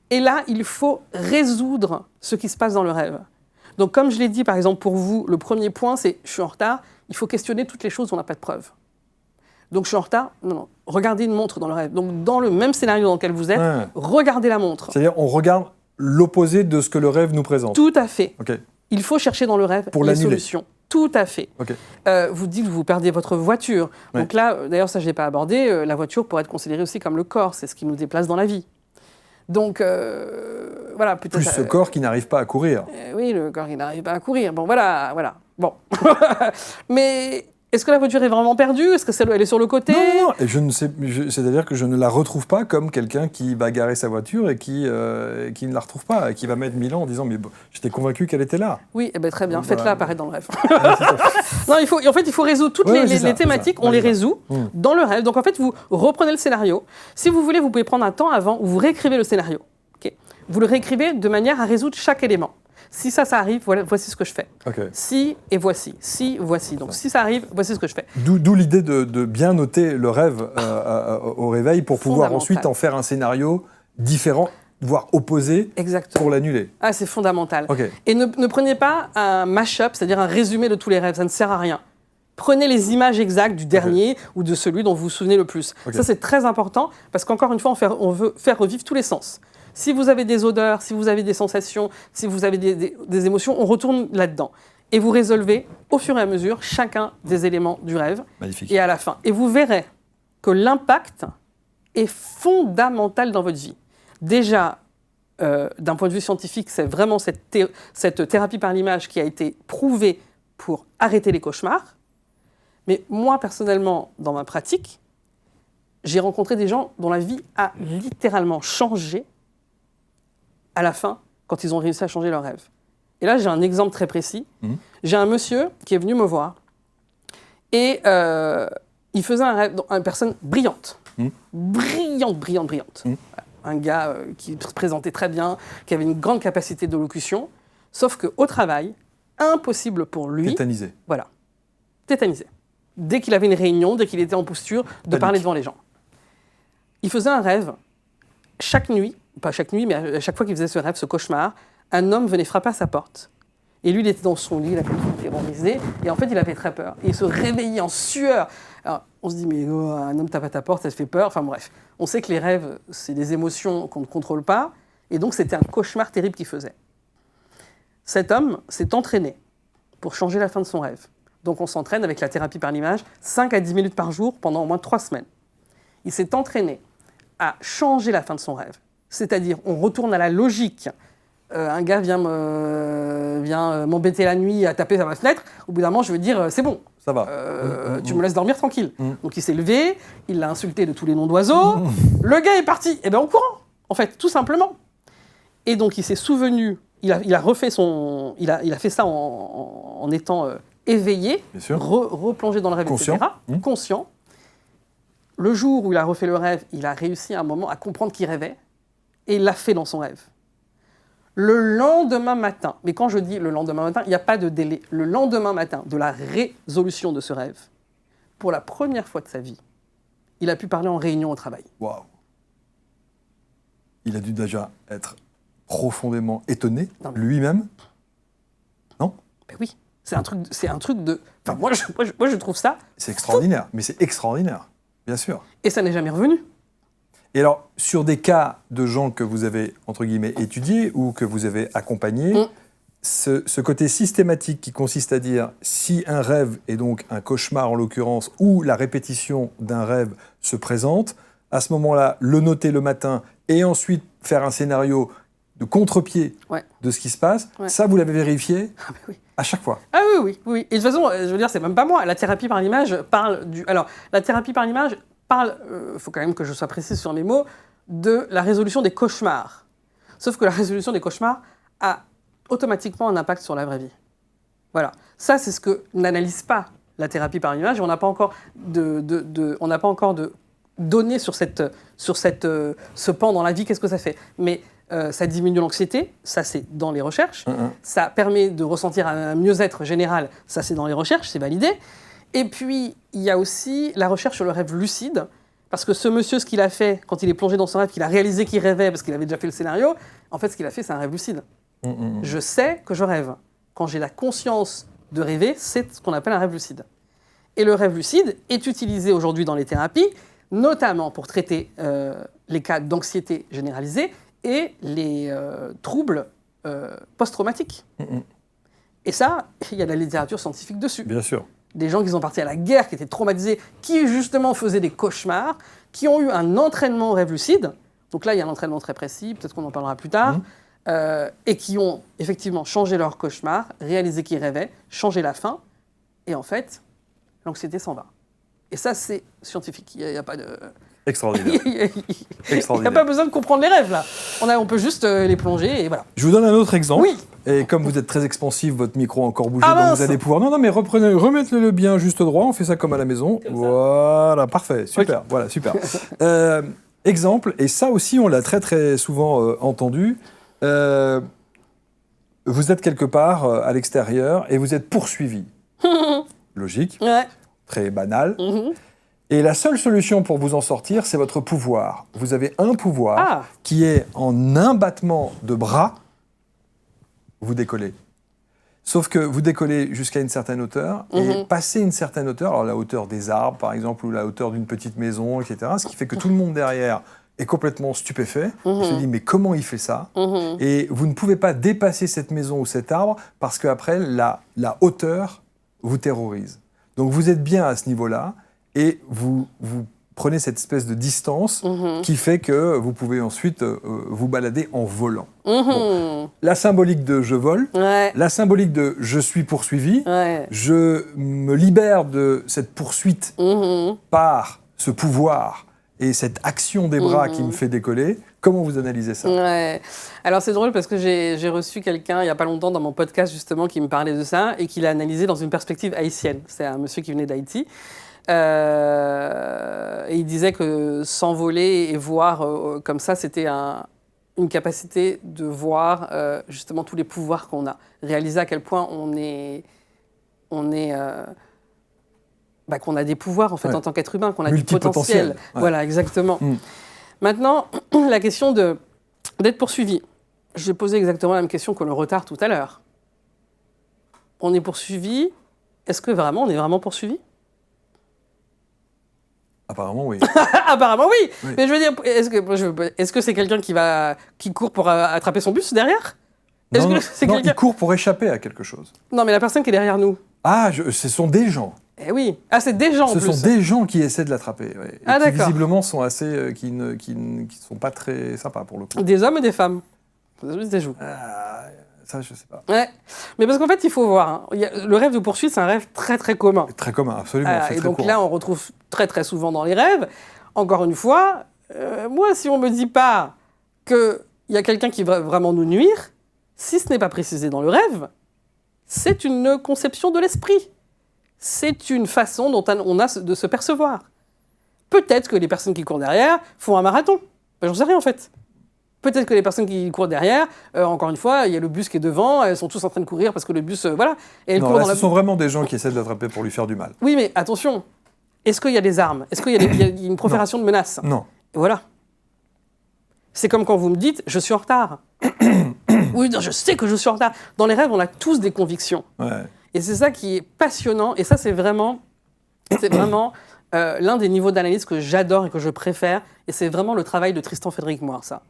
Et là, il faut résoudre ce qui se passe dans le rêve. Donc, comme je l'ai dit, par exemple, pour vous, le premier point, c'est « je suis en retard ». Il faut questionner toutes les choses où on n'a pas de preuves. Donc, je suis en retard. Non. Regardez une montre dans le rêve. Donc, dans le même scénario dans lequel vous êtes, regardez la montre. C'est-à-dire, on regarde l'opposé de ce que le rêve nous présente. Tout à fait. Okay. Il faut chercher dans le rêve pour les solutions. Tout à fait. Okay. Vous dites que vous perdez votre voiture. Donc là, d'ailleurs, ça, je n'ai pas abordé. La voiture pourrait être considérée aussi comme le corps. C'est ce qui nous déplace dans la vie. Donc, voilà, peut-être... Plus ce corps qui n'arrive pas à courir. Oui, le corps qui n'arrive pas à courir. Bon, voilà. Bon. Mais est-ce que la voiture est vraiment perdue ? Est-ce qu'elle est sur le côté ? Non. Et c'est-à-dire que je ne la retrouve pas comme quelqu'un qui va garer sa voiture et qui ne la retrouve pas, et qui va mettre 1000 ans en disant « mais bon, j'étais convaincu qu'elle était là ». Oui, très bien. Faites-la apparaître dans le rêve. Non, il faut résoudre toutes les thématiques, on les résout dans le rêve. Donc en fait, vous reprenez le scénario. Si vous voulez, vous pouvez prendre un temps avant où vous réécrivez le scénario. Okay. Vous le réécrivez de manière à résoudre chaque élément. Si ça arrive, voici ce que je fais. Okay. Si et voici. Si, voici. Donc si ça arrive, voici ce que je fais. D'où l'idée de bien noter le rêve au réveil pour pouvoir ensuite en faire un scénario différent, voire opposé, pour l'annuler. Ah, c'est fondamental. Okay. Et ne prenez pas un mash-up, c'est-à-dire un résumé de tous les rêves. Ça ne sert à rien. Prenez les images exactes du dernier ou de celui dont vous vous souvenez le plus. Ça, c'est très important parce qu'encore une fois, on veut faire revivre tous les sens. Si vous avez des odeurs, si vous avez des sensations, si vous avez des émotions, on retourne là-dedans. Et vous résolvez au fur et à mesure chacun des éléments du rêve. Magnifique. Et à la fin. Et vous verrez que l'impact est fondamental dans votre vie. Déjà, d'un point de vue scientifique, c'est vraiment cette thérapie par l'image qui a été prouvée pour arrêter les cauchemars. Mais moi, personnellement, dans ma pratique, j'ai rencontré des gens dont la vie a littéralement changé à la fin, quand ils ont réussi à changer leur rêve. Et là, j'ai un exemple très précis. J'ai un monsieur qui est venu me voir et il faisait un rêve, une personne brillante. Brillante. Un gars qui se présentait très bien, qui avait une grande capacité d'élocution, sauf qu'au travail, impossible pour lui... Tétanisé. Voilà. Tétanisé. Dès qu'il avait une réunion, dès qu'il était en posture de parler devant les gens. Il faisait un rêve chaque nuit, pas chaque nuit, mais à chaque fois qu'il faisait ce rêve, ce cauchemar, un homme venait frapper à sa porte. Et lui, il était dans son lit, il avait tout terrorisé, et en fait, il avait très peur. Et il se réveillait en sueur. Alors, on se dit, mais un homme tape à ta porte, ça te fait peur. Enfin bref, on sait que les rêves, c'est des émotions qu'on ne contrôle pas, et donc c'était un cauchemar terrible qu'il faisait. Cet homme s'est entraîné pour changer la fin de son rêve. Donc on s'entraîne avec la thérapie par l'image, 5 à 10 minutes par jour pendant au moins 3 semaines. Il s'est entraîné à changer la fin de son rêve. C'est-à-dire, on retourne à la logique. Un gars vient m'embêter la nuit à taper à ma fenêtre. Au bout d'un moment, je veux dire, c'est bon. Ça va. Tu me laisses dormir tranquille. Donc il s'est levé, il l'a insulté de tous les noms d'oiseaux. Le gars est parti, en courant, en fait, tout simplement. Et donc il s'est souvenu, il a refait son... Il a fait ça en étant éveillé, replongé dans le rêve, conscient. etc. Conscient. Le jour où il a refait le rêve, il a réussi à un moment à comprendre qu'il rêvait, et il l'a fait dans son rêve. Le lendemain matin, mais quand je dis le lendemain matin, il n'y a pas de délai. Le lendemain matin de la résolution de ce rêve, pour la première fois de sa vie, il a pu parler en réunion au travail. Waouh. Il a dû déjà être profondément étonné, lui-même. Non ? Ben oui, c'est un truc de... Enfin, moi, je trouve ça... C'est extraordinaire, mais c'est extraordinaire, bien sûr. Et ça n'est jamais revenu. Et alors, sur des cas de gens que vous avez, entre guillemets, étudiés ou que vous avez accompagnés, ce côté systématique qui consiste à dire si un rêve est donc un cauchemar en l'occurrence, ou la répétition d'un rêve se présente, à ce moment-là, le noter le matin et ensuite faire un scénario de contre-pied de ce qui se passe, ça, vous l'avez vérifié à chaque fois. Ah oui. Et de toute façon, je veux dire, c'est même pas moi. La thérapie par l'image parle du... Alors, la thérapie par l'image parle, faut quand même que je sois précise sur mes mots, de la résolution des cauchemars. Sauf que la résolution des cauchemars a automatiquement un impact sur la vraie vie. Voilà. Ça, c'est ce que n'analyse pas la thérapie par l'image. Et on n'a pas encore de données sur ce pan dans la vie. Qu'est-ce que ça fait ? Mais ça diminue l'anxiété, ça c'est dans les recherches. Ça permet de ressentir un mieux-être général, ça c'est dans les recherches, c'est validé. Et puis, il y a aussi la recherche sur le rêve lucide, parce que ce monsieur, ce qu'il a fait, quand il est plongé dans son rêve, qu'il a réalisé qu'il rêvait, parce qu'il avait déjà fait le scénario, en fait, ce qu'il a fait, c'est un rêve lucide. Je sais que je rêve. Quand j'ai la conscience de rêver, c'est ce qu'on appelle un rêve lucide. Et le rêve lucide est utilisé aujourd'hui dans les thérapies, notamment pour traiter les cas d'anxiété généralisée et les troubles post-traumatiques. Et ça, il y a de la littérature scientifique dessus. Bien sûr. Des gens qui sont partis à la guerre, qui étaient traumatisés, qui justement faisaient des cauchemars, qui ont eu un entraînement au rêve lucide. Donc là, il y a un entraînement très précis, peut-être qu'on en parlera plus tard, et qui ont effectivement changé leur cauchemar, réalisé qu'ils rêvaient, changé la fin, et en fait, l'anxiété s'en va. Et ça, c'est scientifique. Il n'y a pas de... Extraordinaire. Il n'y a pas besoin de comprendre les rêves, là. On peut juste les plonger, et voilà. Je vous donne un autre exemple. Oui. Et comme vous êtes très expansif, votre micro a encore bougé, Ah, donc mince. vous allez pouvoir... Non, mais remettez-le bien juste droit, on fait ça comme à la maison. Voilà, parfait, super, Okay. voilà, super. Exemple, et ça aussi, on l'a très très souvent entendu, vous êtes quelque part à l'extérieur et vous êtes poursuivi. Logique, très banal. Et la seule solution pour vous en sortir, c'est votre pouvoir. Vous avez un pouvoir qui est en un battement de bras, vous décollez. Sauf que vous décollez jusqu'à une certaine hauteur, et passé une certaine hauteur, alors la hauteur des arbres par exemple, ou la hauteur d'une petite maison, etc., ce qui fait que tout le monde derrière est complètement stupéfait, se dit mais comment il fait ça ? Et vous ne pouvez pas dépasser cette maison ou cet arbre, parce qu'après, la hauteur vous terrorise. Donc vous êtes bien à ce niveau-là, et vous prenez cette espèce de distance qui fait que vous pouvez ensuite vous balader en volant. Bon. La symbolique de « je vole », la symbolique de « je suis poursuivi », je me libère de cette poursuite par ce pouvoir et cette action des bras qui me fait décoller. Comment vous analysez ça ? Alors c'est drôle parce que j'ai reçu quelqu'un il n'y a pas longtemps dans mon podcast justement qui me parlait de ça et qui l'a analysé dans une perspective haïtienne. C'est un monsieur qui venait d'Haïti. Et il disait que s'envoler et voir comme ça, c'était une capacité de voir justement tous les pouvoirs qu'on a. Réaliser à quel point qu'on a des pouvoirs en fait en tant qu'être humain, qu'on a du potentiel. Voilà, exactement. Maintenant, la question d'être poursuivi. J'ai posé exactement la même question que le retard tout à l'heure. On est poursuivi. Est-ce que vraiment, on est vraiment poursuivi? Apparemment, oui. Apparemment, oui. Oui. Mais je veux dire, est-ce que c'est quelqu'un qui court pour attraper son bus derrière? Est-ce Non, que non, c'est non, quelqu'un... il court pour échapper à quelque chose. Non, mais la personne qui est derrière nous. Ah, ce sont des gens. Eh oui. Ah, c'est des gens en Ce plus. sont des gens qui essaient de l'attraper. Ouais, et Ah, qui d'accord. visiblement sont assez... qui ne sont pas très sympas pour le coup. Des hommes et des femmes. Des joues. Ça, je sais pas. Ouais. Mais parce qu'en fait, il faut voir. Hein. Le rêve de poursuite, c'est un rêve très très commun. Très commun, absolument. C'est Et très donc courant. là, on retrouve très très souvent dans les rêves. Encore une fois, moi, si on me dit pas qu'il y a quelqu'un qui va vraiment nous nuire, si ce n'est pas précisé dans le rêve, c'est une conception de l'esprit. C'est une façon dont on a de se percevoir. Peut-être que les personnes qui courent derrière font un marathon. Ben, j'en sais rien en fait. Peut-être que les personnes qui courent derrière, encore une fois, il y a le bus qui est devant, elles sont tous en train de courir parce que le bus, voilà. Et elles Non, courent là, dans ce la... sont vraiment des gens qui essaient de l'attraper pour lui faire du mal. Oui, mais attention, est-ce qu'il y a des armes? Est-ce qu'il y a, il y a une profération de menaces? Non. Et voilà. C'est comme quand vous me dites, je suis en retard. Oui, non, je sais que je suis en retard. Dans les rêves, on a tous des convictions. Ouais. Et c'est ça qui est passionnant. Et ça, c'est vraiment l'un des niveaux d'analyse que j'adore et que je préfère. Et c'est vraiment le travail de Tristan Frédéric Moir, ça.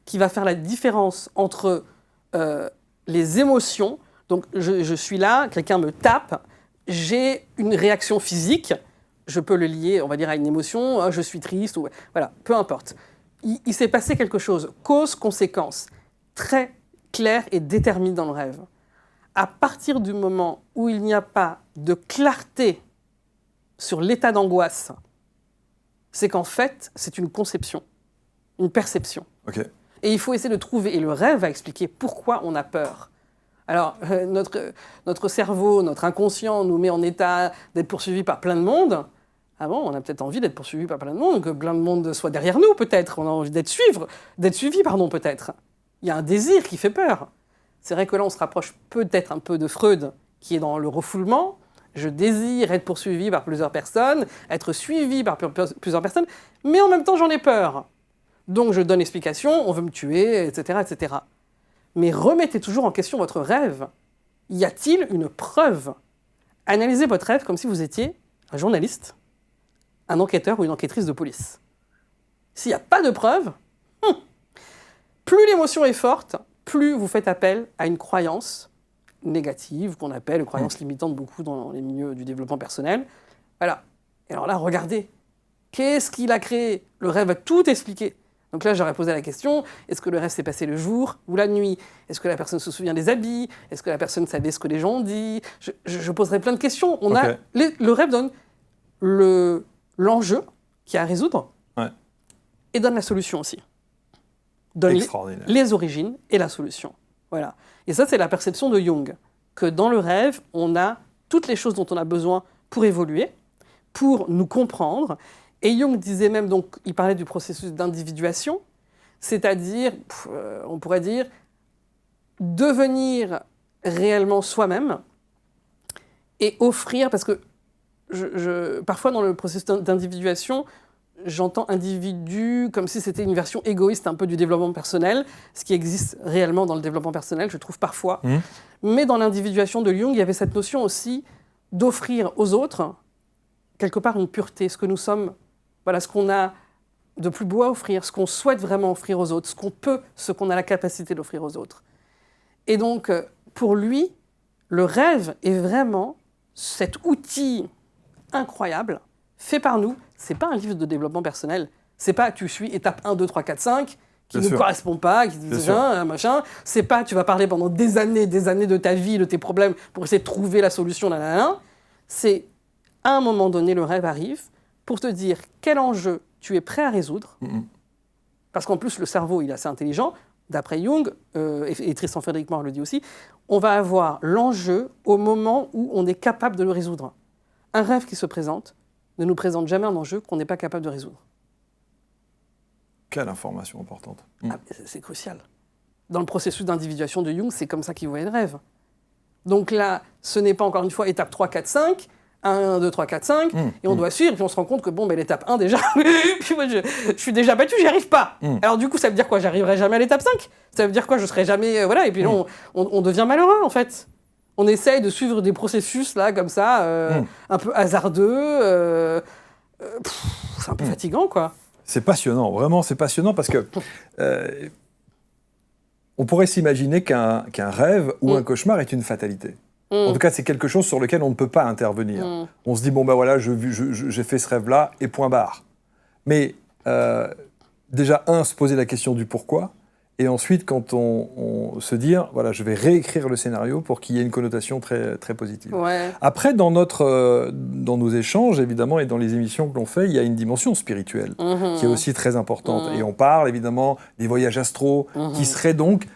Qui va faire la différence entre les émotions. Donc, je suis là, quelqu'un me tape, j'ai une réaction physique, je peux le lier, on va dire, à une émotion, je suis triste, ou voilà, peu importe. Il s'est passé quelque chose, cause-conséquence, très clair et déterminé dans le rêve. À partir du moment où il n'y a pas de clarté sur l'état d'angoisse, c'est qu'en fait, c'est une conception, une perception. Ok. Et il faut essayer de trouver, et le rêve va expliquer pourquoi on a peur. Alors, notre cerveau, notre inconscient nous met en état d'être poursuivi par plein de monde. Ah bon, on a peut-être envie d'être poursuivi par plein de monde, que plein de monde soit derrière nous, peut-être. On a envie d'être suivi, peut-être. Il y a un désir qui fait peur. C'est vrai que là, on se rapproche peut-être un peu de Freud, qui est dans le refoulement. Je désire être poursuivi par plusieurs personnes, être suivi par plusieurs personnes, mais en même temps, j'en ai peur. Donc je donne explication, on veut me tuer, etc., etc. Mais remettez toujours en question votre rêve. Y a-t-il une preuve? Analysez votre rêve comme si vous étiez un journaliste, un enquêteur ou une enquêtrice de police. S'il n'y a pas de preuve, plus l'émotion est forte, plus vous faites appel à une croyance négative, qu'on appelle une croyance limitante beaucoup dans les milieux du développement personnel. Voilà. Et alors là, regardez. Qu'est-ce qu'il a créé? Le rêve a tout expliqué. Donc là, j'aurais posé la question, est-ce que le rêve s'est passé le jour ou la nuit? Est-ce que la personne se souvient des habits? Est-ce que la personne savait ce que les gens ont dit? Je poserai plein de questions. Le rêve donne l'enjeu qui est à résoudre et donne la solution aussi. Donne les origines et la solution. Voilà. Et ça, c'est la perception de Jung, que dans le rêve, on a toutes les choses dont on a besoin pour évoluer, pour nous comprendre. Et Jung disait même, donc, il parlait du processus d'individuation, c'est-à-dire, on pourrait dire, devenir réellement soi-même et offrir, parce que parfois dans le processus d'individuation, j'entends individu comme si c'était une version égoïste un peu du développement personnel, ce qui existe réellement dans le développement personnel, je trouve parfois. Mais dans l'individuation de Jung, il y avait cette notion aussi d'offrir aux autres, quelque part, une pureté, ce que nous sommes. Voilà, ce qu'on a de plus beau à offrir, ce qu'on souhaite vraiment offrir aux autres, ce qu'on a la capacité d'offrir aux autres. Et donc, pour lui, le rêve est vraiment cet outil incroyable, fait par nous. C'est pas un livre de développement personnel. C'est pas tu suis étape 1, 2, 3, 4, 5, qui ne correspond pas, qui dit machin. C'est pas tu vas parler pendant des années de ta vie, de tes problèmes, pour essayer de trouver la solution, C'est, à un moment donné, le rêve arrive, pour te dire quel enjeu tu es prêt à résoudre, parce qu'en plus, le cerveau, il est assez intelligent, d'après Jung, et Tristan Frédéric Moir le dit aussi, on va avoir l'enjeu au moment où on est capable de le résoudre. Un rêve qui se présente ne nous présente jamais un enjeu qu'on n'est pas capable de résoudre. Quelle information importante. C'est crucial. Dans le processus d'individuation de Jung, c'est comme ça qu'il voyait le rêve. Donc là, ce n'est pas encore une fois étape 3, 4, 5, 1, 2, 3, 4, 5, et on doit suivre, puis on se rend compte que bon, l'étape 1 déjà, puis moi je suis déjà battu, j'y arrive pas. Alors du coup, ça veut dire quoi? J'arriverai jamais à l'étape 5? Ça veut dire quoi? Je serai jamais... voilà, et puis là, on devient malheureux, en fait. On essaye de suivre des processus, là, comme ça, un peu hasardeux. C'est un peu fatigant, quoi. C'est passionnant, vraiment, c'est passionnant, parce que... on pourrait s'imaginer qu'un rêve ou un cauchemar est une fatalité. En tout cas, c'est quelque chose sur lequel on ne peut pas intervenir. On se dit, bon ben voilà, j'ai fait ce rêve-là, et point barre. Mais déjà, se poser la question du pourquoi, et ensuite, quand on se dire, voilà, je vais réécrire le scénario pour qu'il y ait une connotation très, très positive. Ouais. Après, dans nos échanges, évidemment, et dans les émissions que l'on fait, il y a une dimension spirituelle qui est aussi très importante. Et on parle, évidemment, des voyages astraux, qui seraient donc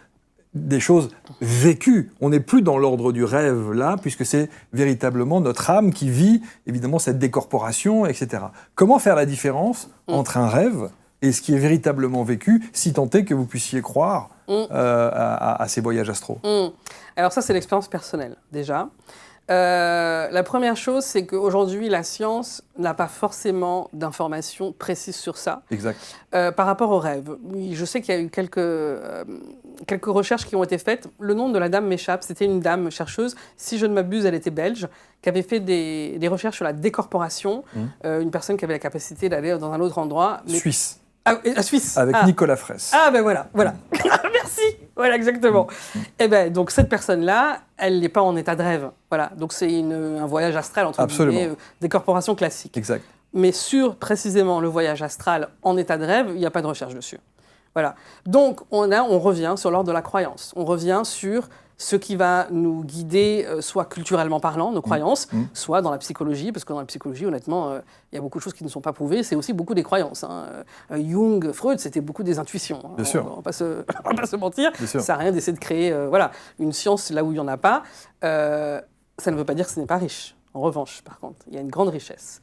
des choses vécues. On n'est plus dans l'ordre du rêve, là, puisque c'est véritablement notre âme qui vit, évidemment, cette décorporation, etc. Comment faire la différence entre un rêve et ce qui est véritablement vécu, si tant est que vous puissiez croire à ces voyages astraux? Alors ça, c'est l'expérience personnelle, déjà. La première chose, c'est qu'aujourd'hui, la science n'a pas forcément d'informations précises sur ça. Exact. Par rapport aux rêves. Oui, je sais qu'il y a eu quelques recherches qui ont été faites. Le nom de la dame m'échappe. C'était une dame chercheuse, si je ne m'abuse, elle était belge, qui avait fait des recherches sur la décorporation. Une personne qui avait la capacité d'aller dans un autre endroit. Suisse. Ah, Suisse. Avec Nicolas Fraisse. Ah ben voilà. Merci. Voilà, exactement. Et ben donc cette personne-là, elle n'est pas en état de rêve. Voilà, donc c'est un voyage astral entre guillemets, des corporations classiques. Exact. Mais sur précisément le voyage astral en état de rêve, il n'y a pas de recherche dessus. Voilà. Donc on revient sur l'ordre de la croyance. On revient sur ce qui va nous guider, soit culturellement parlant, nos croyances, soit dans la psychologie, parce que dans la psychologie, honnêtement, il y a beaucoup de choses qui ne sont pas prouvées, c'est aussi beaucoup des croyances. Jung, Freud, c'était beaucoup des intuitions. Bien sûr. On va pas se mentir, Bien sûr. ça n'a rien d'essayer de créer une science là où il n'y en a pas. Ça ne veut pas dire que ce n'est pas riche. En revanche, par contre, il y a une grande richesse.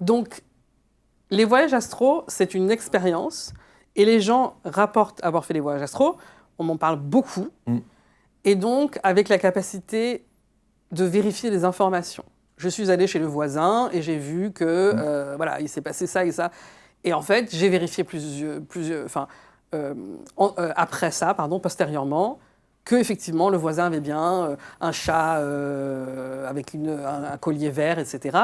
Donc, les voyages astraux, c'est une expérience, et les gens rapportent avoir fait des voyages astraux. On m'en parle beaucoup, et donc avec la capacité de vérifier les informations. Je suis allée chez le voisin et j'ai vu que il s'est passé ça et ça. Et en fait, j'ai vérifié postérieurement, que effectivement le voisin avait bien un chat avec un collier vert, etc.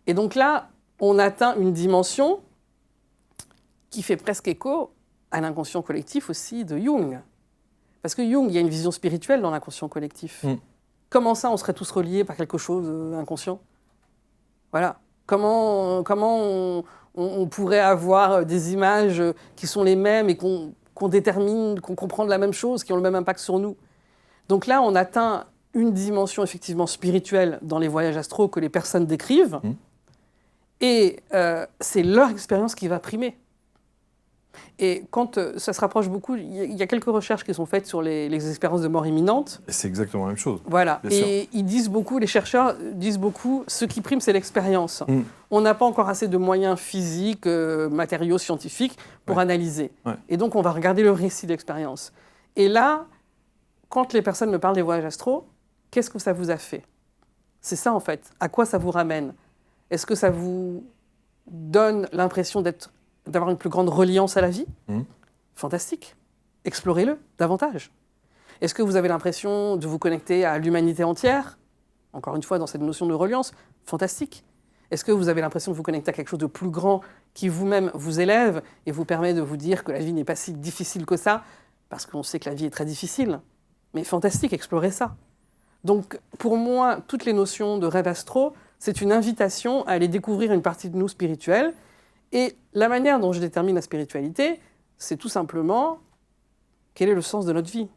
Et donc là, on atteint une dimension qui fait presque écho à l'inconscient collectif aussi de Jung. Parce que Jung, il y a une vision spirituelle dans l'inconscient collectif. Comment ça, on serait tous reliés par quelque chose d'inconscient? Voilà. Comment on pourrait avoir des images qui sont les mêmes et qu'on détermine, qu'on comprend de la même chose, qui ont le même impact sur nous? Donc là, on atteint une dimension effectivement spirituelle dans les voyages astraux que les personnes décrivent. Et c'est leur expérience qui va primer. Et quand ça se rapproche beaucoup, il y a quelques recherches qui sont faites sur les expériences de mort imminente. Et c'est exactement la même chose. Voilà. Bien sûr. Et ils disent beaucoup, les chercheurs disent beaucoup, ce qui prime, c'est l'expérience. On n'a pas encore assez de moyens physiques, matériaux, scientifiques pour analyser. Et donc, on va regarder le récit d'expérience. Et là, quand les personnes me parlent des voyages astraux, qu'est-ce que ça vous a fait? C'est ça, en fait. À quoi ça vous ramène? Est-ce que ça vous donne l'impression d'avoir une plus grande reliance à la vie? Fantastique. Explorez-le davantage. Est-ce que vous avez l'impression de vous connecter à l'humanité entière? Encore une fois, dans cette notion de reliance, fantastique. Est-ce que vous avez l'impression de vous connecter à quelque chose de plus grand qui vous-même vous élève et vous permet de vous dire que la vie n'est pas si difficile que ça? Parce qu'on sait que la vie est très difficile. Mais fantastique, explorez ça. Donc, pour moi, toutes les notions de rêve astro, c'est une invitation à aller découvrir une partie de nous spirituelle. Et la manière dont je détermine la spiritualité, c'est tout simplement quel est le sens de notre vie?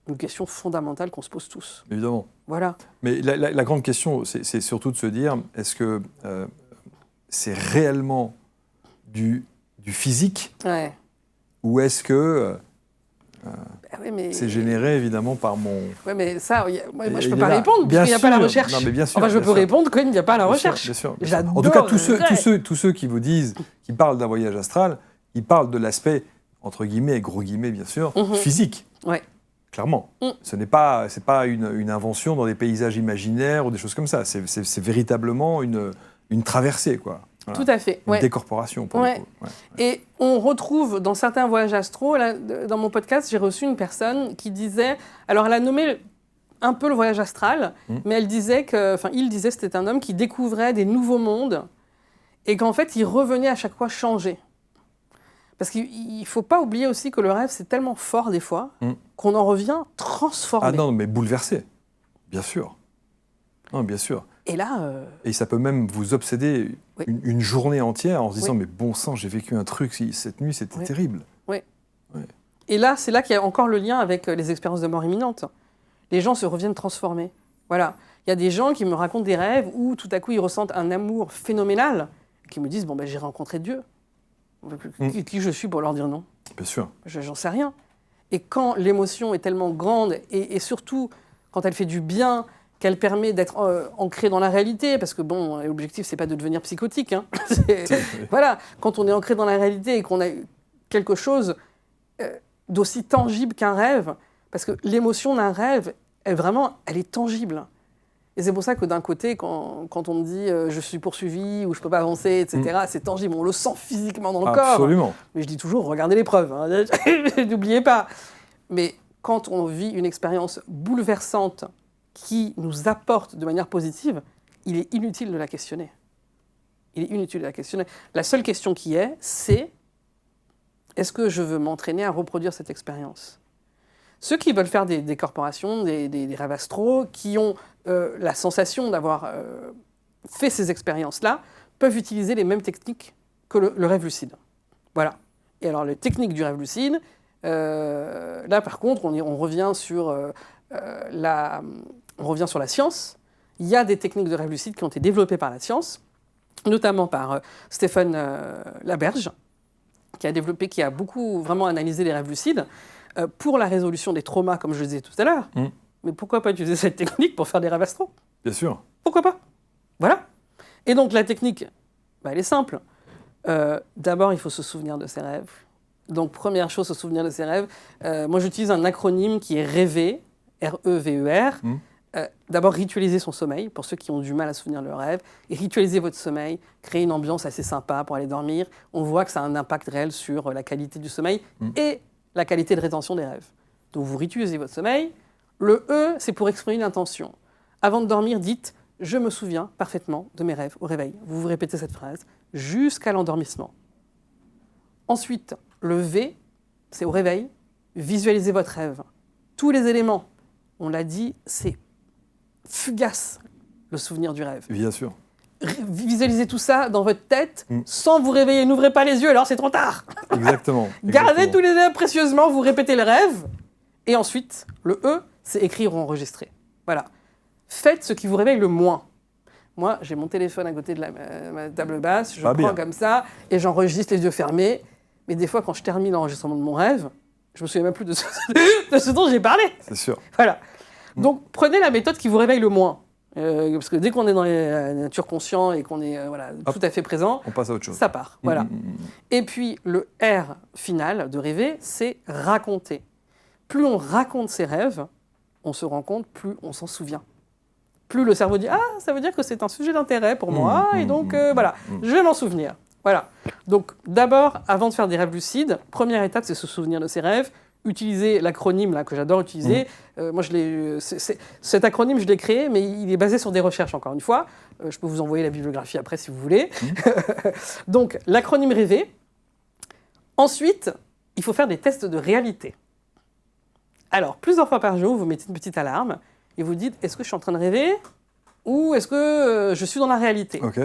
Une question fondamentale qu'on se pose tous. Évidemment. Voilà. Mais la grande question, c'est surtout de se dire, est-ce que c'est réellement du physique ou est-ce que c'est généré évidemment par mon... Oui, mais ça, moi je ne peux pas répondre parce qu'il n'y a pas la recherche. Non, mais bien sûr, enfin, je peux répondre quand il n'y a pas la recherche. Bien sûr. J'adore. En tout cas, tous ceux qui vous disent, qui parlent d'un voyage astral, ils parlent de l'aspect, entre guillemets et gros guillemets bien sûr, physique. Ouais. Clairement. Ce n'est pas, c'est pas une invention dans des paysages imaginaires ou des choses comme ça. C'est véritablement une traversée, quoi. Voilà. Tout à fait. Une décorporation, pour le coup. Ouais. Et on retrouve dans certains voyages astro, là, dans mon podcast, j'ai reçu une personne qui disait, alors elle a nommé un peu le voyage astral, mais il disait, c'était un homme qui découvrait des nouveaux mondes et qu'en fait, il revenait à chaque fois changé. Parce qu'il ne faut pas oublier aussi que le rêve, c'est tellement fort des fois qu'on en revient transformé. Ah non, mais bouleversé, bien sûr. Non, bien sûr. Et là... Et ça peut même vous obséder une journée entière en se disant mais bon sang, j'ai vécu un truc cette nuit, c'était terrible. Oui. Et là, c'est là qu'il y a encore le lien avec les expériences de mort imminente. Les gens se reviennent transformés. Voilà. Il y a des gens qui me racontent des rêves où tout à coup ils ressentent un amour phénoménal, qui me disent j'ai rencontré Dieu. Qui je suis pour leur dire non? Bien sûr. J'en sais rien. Et quand l'émotion est tellement grande et surtout quand elle fait du bien, qu'elle permet d'être ancrée dans la réalité, parce que l'objectif, c'est pas de devenir psychotique. Hein. Voilà, quand on est ancré dans la réalité et qu'on a quelque chose d'aussi tangible qu'un rêve, parce que l'émotion d'un rêve, elle est tangible. Et c'est pour ça que d'un côté, quand on me dit je suis poursuivi ou je peux pas avancer, etc., c'est tangible, on le sent physiquement dans le corps. Absolument. Mais je dis toujours, regardez les preuves, hein. N'oubliez pas. Mais quand on vit une expérience bouleversante qui nous apporte de manière positive, il est inutile de la questionner. Il est inutile de la questionner. La seule question qui est, c'est est-ce que je veux m'entraîner à reproduire cette expérience? Ceux qui veulent faire des corporations, des rêves astro, qui ont la sensation d'avoir fait ces expériences-là, peuvent utiliser les mêmes techniques que le rêve lucide. Voilà. Et alors, les techniques du rêve lucide, là, par contre, on revient sur la science. Il y a des techniques de rêve lucide qui ont été développées par la science, notamment par Stéphane Laberge, qui a beaucoup vraiment analysé les rêves lucides pour la résolution des traumas, comme je le disais tout à l'heure. Mais pourquoi pas utiliser cette technique pour faire des rêves astro? Bien sûr. Pourquoi pas? Voilà. Et donc la technique, elle est simple. D'abord, il faut se souvenir de ses rêves. Donc première chose, se souvenir de ses rêves. Moi, j'utilise un acronyme qui est rêver, R-E-V-E-R. D'abord, ritualiser son sommeil, pour ceux qui ont du mal à se souvenir de leurs rêves. Et ritualiser votre sommeil, créer une ambiance assez sympa pour aller dormir. On voit que ça a un impact réel sur la qualité du sommeil et la qualité de rétention des rêves. Donc vous ritualisez votre sommeil. Le E, c'est pour exprimer une intention. Avant de dormir, dites « Je me souviens parfaitement de mes rêves au réveil ». Vous répétez cette phrase jusqu'à l'endormissement. Ensuite, le V, c'est au réveil. Visualisez votre rêve. Tous les éléments, on l'a dit, c'est fugace, le souvenir du rêve. Bien sûr. Visualisez tout ça dans votre tête sans vous réveiller. N'ouvrez pas les yeux, alors c'est trop tard. Exactement. Gardez tous les éléments précieusement, vous répétez le rêve. Et ensuite, le E, c'est écrire ou enregistrer. Voilà. Faites ce qui vous réveille le moins. Moi, j'ai mon téléphone à côté de ma table basse, je prends comme ça et j'enregistre les yeux fermés. Mais des fois, quand je termine l'enregistrement de mon rêve, je me souviens même plus de ce dont j'ai parlé. C'est sûr. Voilà. Donc, prenez la méthode qui vous réveille le moins. Parce que dès qu'on est dans la nature conscient et qu'on est tout à fait présent, on passe à autre chose. Ça part. Voilà. Et puis, le R final de rêver, c'est raconter. Plus on raconte ses rêves, on se rend compte, plus on s'en souvient. Plus le cerveau dit « Ah, ça veut dire que c'est un sujet d'intérêt pour moi, et donc voilà, je vais m'en souvenir. » Voilà. Donc d'abord, avant de faire des rêves lucides, première étape, c'est se souvenir de ses rêves, utiliser l'acronyme là, que j'adore utiliser. Moi, cet acronyme, je l'ai créé, mais il est basé sur des recherches, encore une fois. Je peux vous envoyer la bibliographie après, si vous voulez. Donc, l'acronyme rêver. Ensuite, il faut faire des tests de réalité. Alors, plusieurs fois par jour, vous mettez une petite alarme et vous dites, est-ce que je suis en train de rêver ou est-ce que je suis dans la réalité? Ok.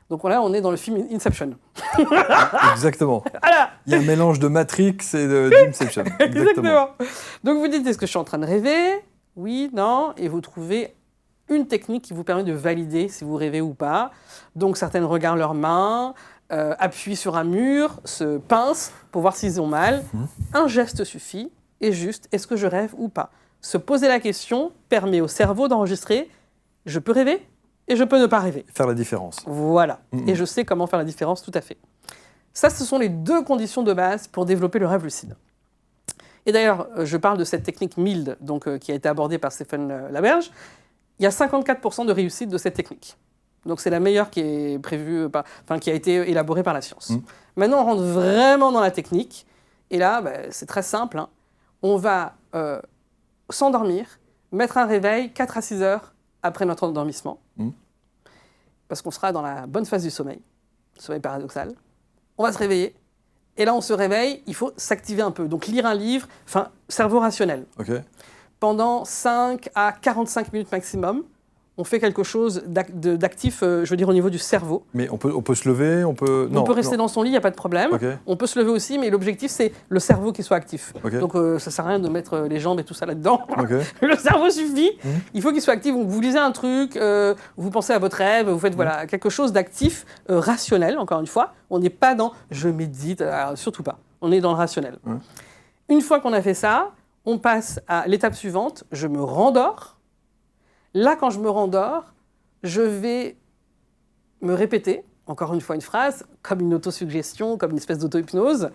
Donc là, on est dans le film Inception. Exactement. Voilà. Il y a un mélange de Matrix et d'Inception. Exactement. Donc vous dites, est-ce que je suis en train de rêver? Oui, non. Et vous trouvez une technique qui vous permet de valider si vous rêvez ou pas. Donc certaines regardent leurs mains, appuient sur un mur, se pincent pour voir s'ils ont mal. Un geste suffit. Et juste, est-ce que je rêve ou pas? Se poser la question permet au cerveau d'enregistrer « je peux rêver et je peux ne pas rêver ». Faire la différence. Voilà. Et je sais comment faire la différence, tout à fait. Ça, ce sont les deux conditions de base pour développer le rêve lucide. Et d'ailleurs, je parle de cette technique MILD, donc, qui a été abordée par Stéphane Laberge. Il y a 54% de réussite de cette technique. Donc c'est la meilleure qui est prévue, qui a été élaborée par la science. Maintenant, on rentre vraiment dans la technique. Et là, c'est très simple. Hein. On va s'endormir, mettre un réveil 4 à 6 heures après notre endormissement. Parce qu'on sera dans la bonne phase du sommeil paradoxal. On va se réveiller. Et là, on se réveille, il faut s'activer un peu. Donc lire un livre, cerveau rationnel. Okay. Pendant 5 à 45 minutes maximum, on fait quelque chose d'actif, je veux dire, au niveau du cerveau. Mais on peut se lever, on peut... On peut rester dans son lit, il n'y a pas de problème. Okay. On peut se lever aussi, mais l'objectif, c'est le cerveau qui soit actif. Okay. Donc, ça ne sert à rien de mettre les jambes et tout ça là-dedans. Okay. Le cerveau suffit. Il faut qu'il soit actif. Donc, vous lisez un truc, vous pensez à votre rêve, vous faites voilà, quelque chose d'actif, rationnel, encore une fois. On n'est pas dans « je médite », surtout pas. On est dans le rationnel. Une fois qu'on a fait ça, on passe à l'étape suivante. Je me rendors. Là, quand je me rendors, je vais me répéter, encore une fois une phrase, comme une autosuggestion, comme une espèce d'auto-hypnose.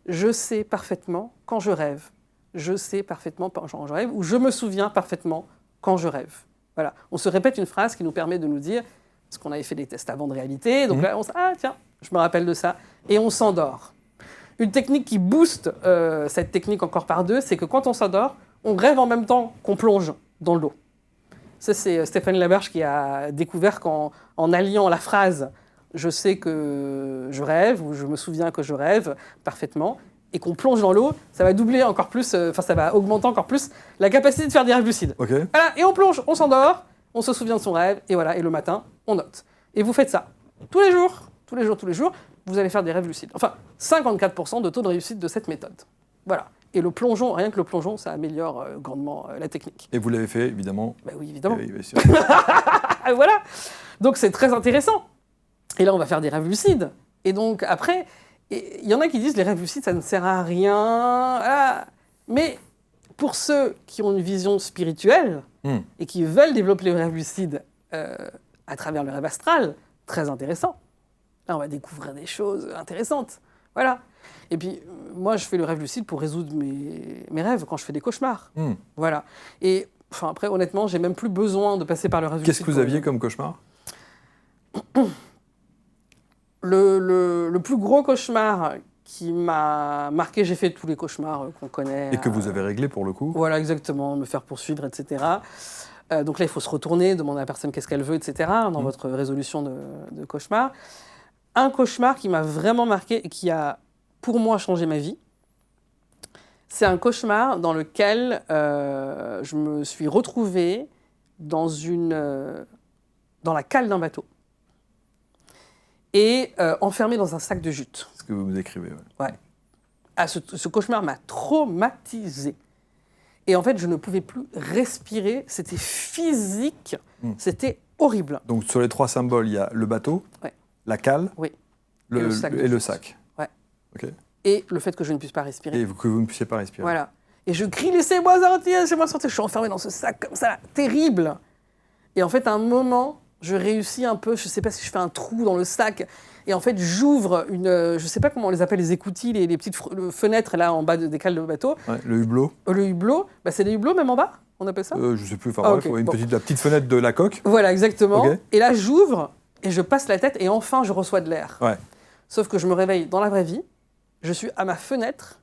Je sais parfaitement quand je rêve. Je sais parfaitement quand je rêve, ou je me souviens parfaitement quand je rêve. Voilà. On se répète une phrase qui nous permet de nous dire, parce qu'on avait fait des tests avant de réalité, donc là, on se dit, ah tiens, je me rappelle de ça, et on s'endort. Une technique qui booste cette technique encore par 2, c'est que quand on s'endort, on rêve en même temps qu'on plonge dans l'eau. Ça, c'est Stéphane Laberge qui a découvert qu'en alliant la phrase « je sais que je rêve » ou « je me souviens que je rêve » parfaitement, et qu'on plonge dans l'eau, ça va doubler encore plus, ça va augmenter encore plus la capacité de faire des rêves lucides. Okay. Voilà, et on plonge, on s'endort, on se souvient de son rêve, et voilà, et le matin, on note. Et vous faites ça tous les jours, vous allez faire des rêves lucides. Enfin, 54% de taux de réussite de cette méthode. Voilà. Et le plongeon, rien que le plongeon, ça améliore grandement la technique. Et vous l'avez fait, évidemment. Oui, évidemment. Oui, bien sûr. Voilà. Donc c'est très intéressant. Et là, on va faire des rêves lucides. Et donc après, il y en a qui disent les rêves lucides, ça ne sert à rien. Voilà. Mais pour ceux qui ont une vision spirituelle et qui veulent développer les rêves lucides à travers le rêve astral, très intéressant. Là, on va découvrir des choses intéressantes. Voilà. Et puis, moi, je fais le rêve lucide pour résoudre mes rêves quand je fais des cauchemars. Voilà. Et après, honnêtement, j'ai même plus besoin de passer par le rêve lucide. Qu'est-ce que vous aviez comme cauchemar ? Le plus gros cauchemar qui m'a marqué, j'ai fait tous les cauchemars qu'on connaît. Et que vous avez réglé pour le coup ? Voilà, exactement, me faire poursuivre, etc. Donc là, il faut se retourner, demander à la personne qu'est-ce qu'elle veut, etc. dans votre résolution de cauchemar. Un cauchemar qui m'a vraiment marqué et qui a, pour moi, changé ma vie, c'est un cauchemar dans lequel je me suis retrouvée dans la cale d'un bateau et enfermée dans un sac de jute. Ce que vous me décrivez, ouais. Ah, ce cauchemar m'a traumatisée. Et en fait, je ne pouvais plus respirer. C'était physique. C'était horrible. Donc, sur les 3 symboles, il y a le bateau, la cale et le sac. Ouais. Okay. Et le fait que je ne puisse pas respirer. Et que vous ne puissiez pas respirer. Voilà. Et je crie, laissez-moi sortir, laissez-moi sortir. Je suis enfermée dans ce sac comme ça, là, terrible. Et en fait, à un moment, je réussis un peu, je ne sais pas si je fais un trou dans le sac. Et en fait, j'ouvre je ne sais pas comment on les appelle, les écoutilles, les petites fenêtres là en bas des cales de bateau. Ouais, le hublot. Le hublot, c'est des hublots même en bas, on appelle ça je ne sais plus, bref, okay. La petite fenêtre de la coque. Voilà, exactement. Okay. Et là, j'ouvre et je passe la tête et enfin, je reçois de l'air. Ouais. Sauf que je me réveille dans la vraie vie, je suis à ma fenêtre,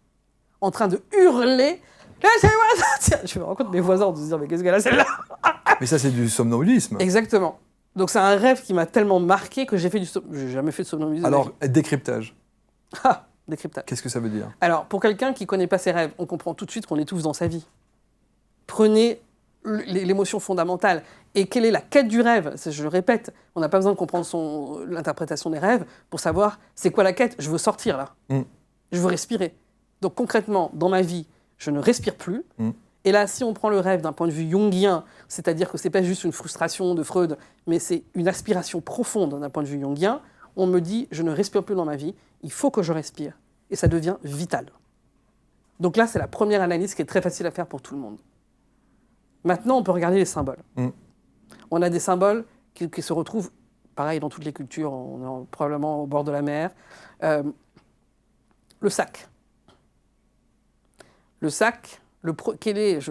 en train de hurler. Laissez-moi sortir. Je me rends compte de mes voisins en se disant, mais qu'est-ce qu'elle a celle-là? Mais ça, c'est du somnambulisme. Exactement. Donc c'est un rêve qui m'a tellement marqué que j'ai jamais fait de somnambulisme. Alors, décryptage. Ah, décryptage. Qu'est-ce que ça veut dire? Alors, pour quelqu'un qui ne connaît pas ses rêves, on comprend tout de suite qu'on étouffe dans sa vie. Prenez l'émotion fondamentale. Et quelle est la quête du rêve? Je le répète, on n'a pas besoin de comprendre l'interprétation des rêves pour savoir c'est quoi la quête. Je veux sortir là. Je veux respirer. Donc concrètement, dans ma vie, je ne respire plus. Et là, si on prend le rêve d'un point de vue jungien, c'est-à-dire que ce n'est pas juste une frustration de Freud, mais c'est une aspiration profonde d'un point de vue jungien, on me dit, je ne respire plus dans ma vie, il faut que je respire. Et ça devient vital. Donc là, c'est la première analyse qui est très facile à faire pour tout le monde. Maintenant, on peut regarder les symboles. On a des symboles qui se retrouvent, pareil, dans toutes les cultures, on est probablement au bord de la mer. Le sac. Le sac, je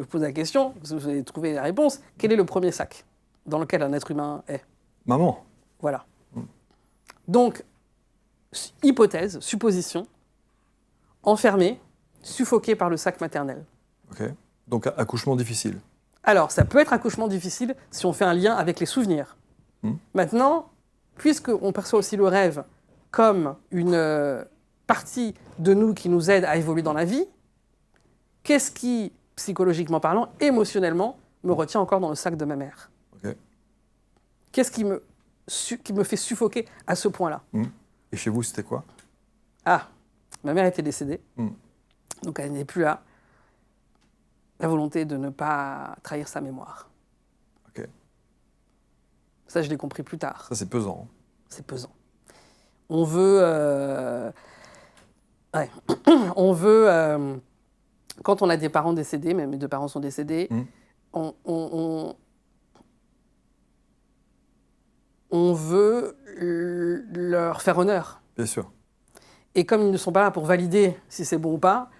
vous pose la question, vous allez trouver la réponse, quel est le premier sac dans lequel un être humain est? Maman. Voilà. Donc, hypothèse, supposition, enfermé, suffoqué par le sac maternel. Ok. Donc, accouchement difficile. Alors, ça peut être accouchement difficile si on fait un lien avec les souvenirs. Maintenant, puisqu'on perçoit aussi le rêve comme une partie de nous qui nous aide à évoluer dans la vie, qu'est-ce qui, psychologiquement parlant, émotionnellement, me retient encore dans le sac de ma mère? Ok. Qu'est-ce qui me fait suffoquer à ce point-là? Et chez vous, c'était quoi? Ah, ma mère était décédée, donc elle n'est plus là. La volonté de ne pas trahir sa mémoire. Ok. Ça, je l'ai compris plus tard. Ça, c'est pesant. C'est pesant. On veut... on veut... quand on a des parents décédés, même mes 2 parents sont décédés, on veut leur faire honneur. Bien sûr. Et comme ils ne sont pas là pour valider si c'est bon ou pas,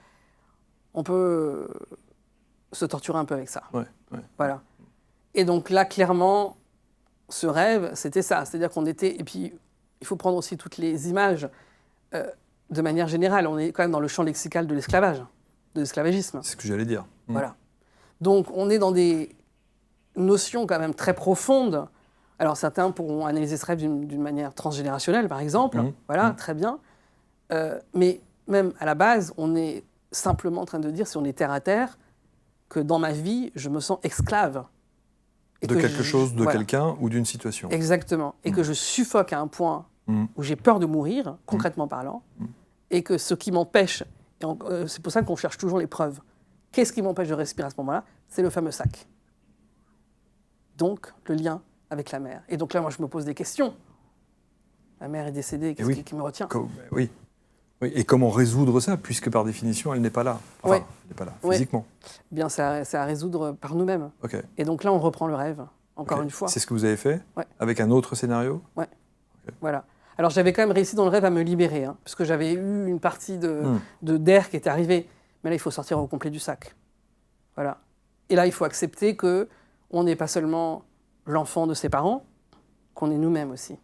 on peut se torturer un peu avec ça. Ouais. Voilà. Et donc là, clairement, ce rêve, c'était ça. C'est-à-dire qu'on était... Et puis, il faut prendre aussi toutes les images de manière générale. On est quand même dans le champ lexical de l'esclavage, de l'esclavagisme. C'est ce que j'allais dire. Voilà. Donc, on est dans des notions quand même très profondes. Alors, certains pourront analyser ce rêve d'une manière transgénérationnelle, par exemple. Voilà, très bien. Mais même à la base, on est simplement en train de dire, si on est terre à terre, que dans ma vie, je me sens esclave. Et de quelque chose, de voilà. quelqu'un ou d'une situation. Exactement. Et que je suffoque à un point où j'ai peur de mourir, concrètement parlant, et que ce qui m'empêche, c'est pour ça qu'on cherche toujours les preuves, qu'est-ce qui m'empêche de respirer à ce moment-là? C'est le fameux sac. Donc, le lien avec la mère. Et donc là, moi, je me pose des questions. Ma mère est décédée, qu'est-ce qui me retient? Oui. Et comment résoudre ça, puisque par définition, elle n'est pas là. Enfin, elle n'est pas là, physiquement. Bien, c'est à résoudre par nous-mêmes. Ok. Et donc là, on reprend le rêve, encore une fois. C'est ce que vous avez fait? Ouais. Avec un autre scénario? Ouais. Okay. Voilà. Alors, j'avais quand même réussi dans le rêve à me libérer, parce que j'avais eu une partie d'air qui était arrivée. Mais là, il faut sortir au complet du sac. Voilà. Et là, il faut accepter qu'on n'est pas seulement l'enfant de ses parents, qu'on est nous-mêmes aussi.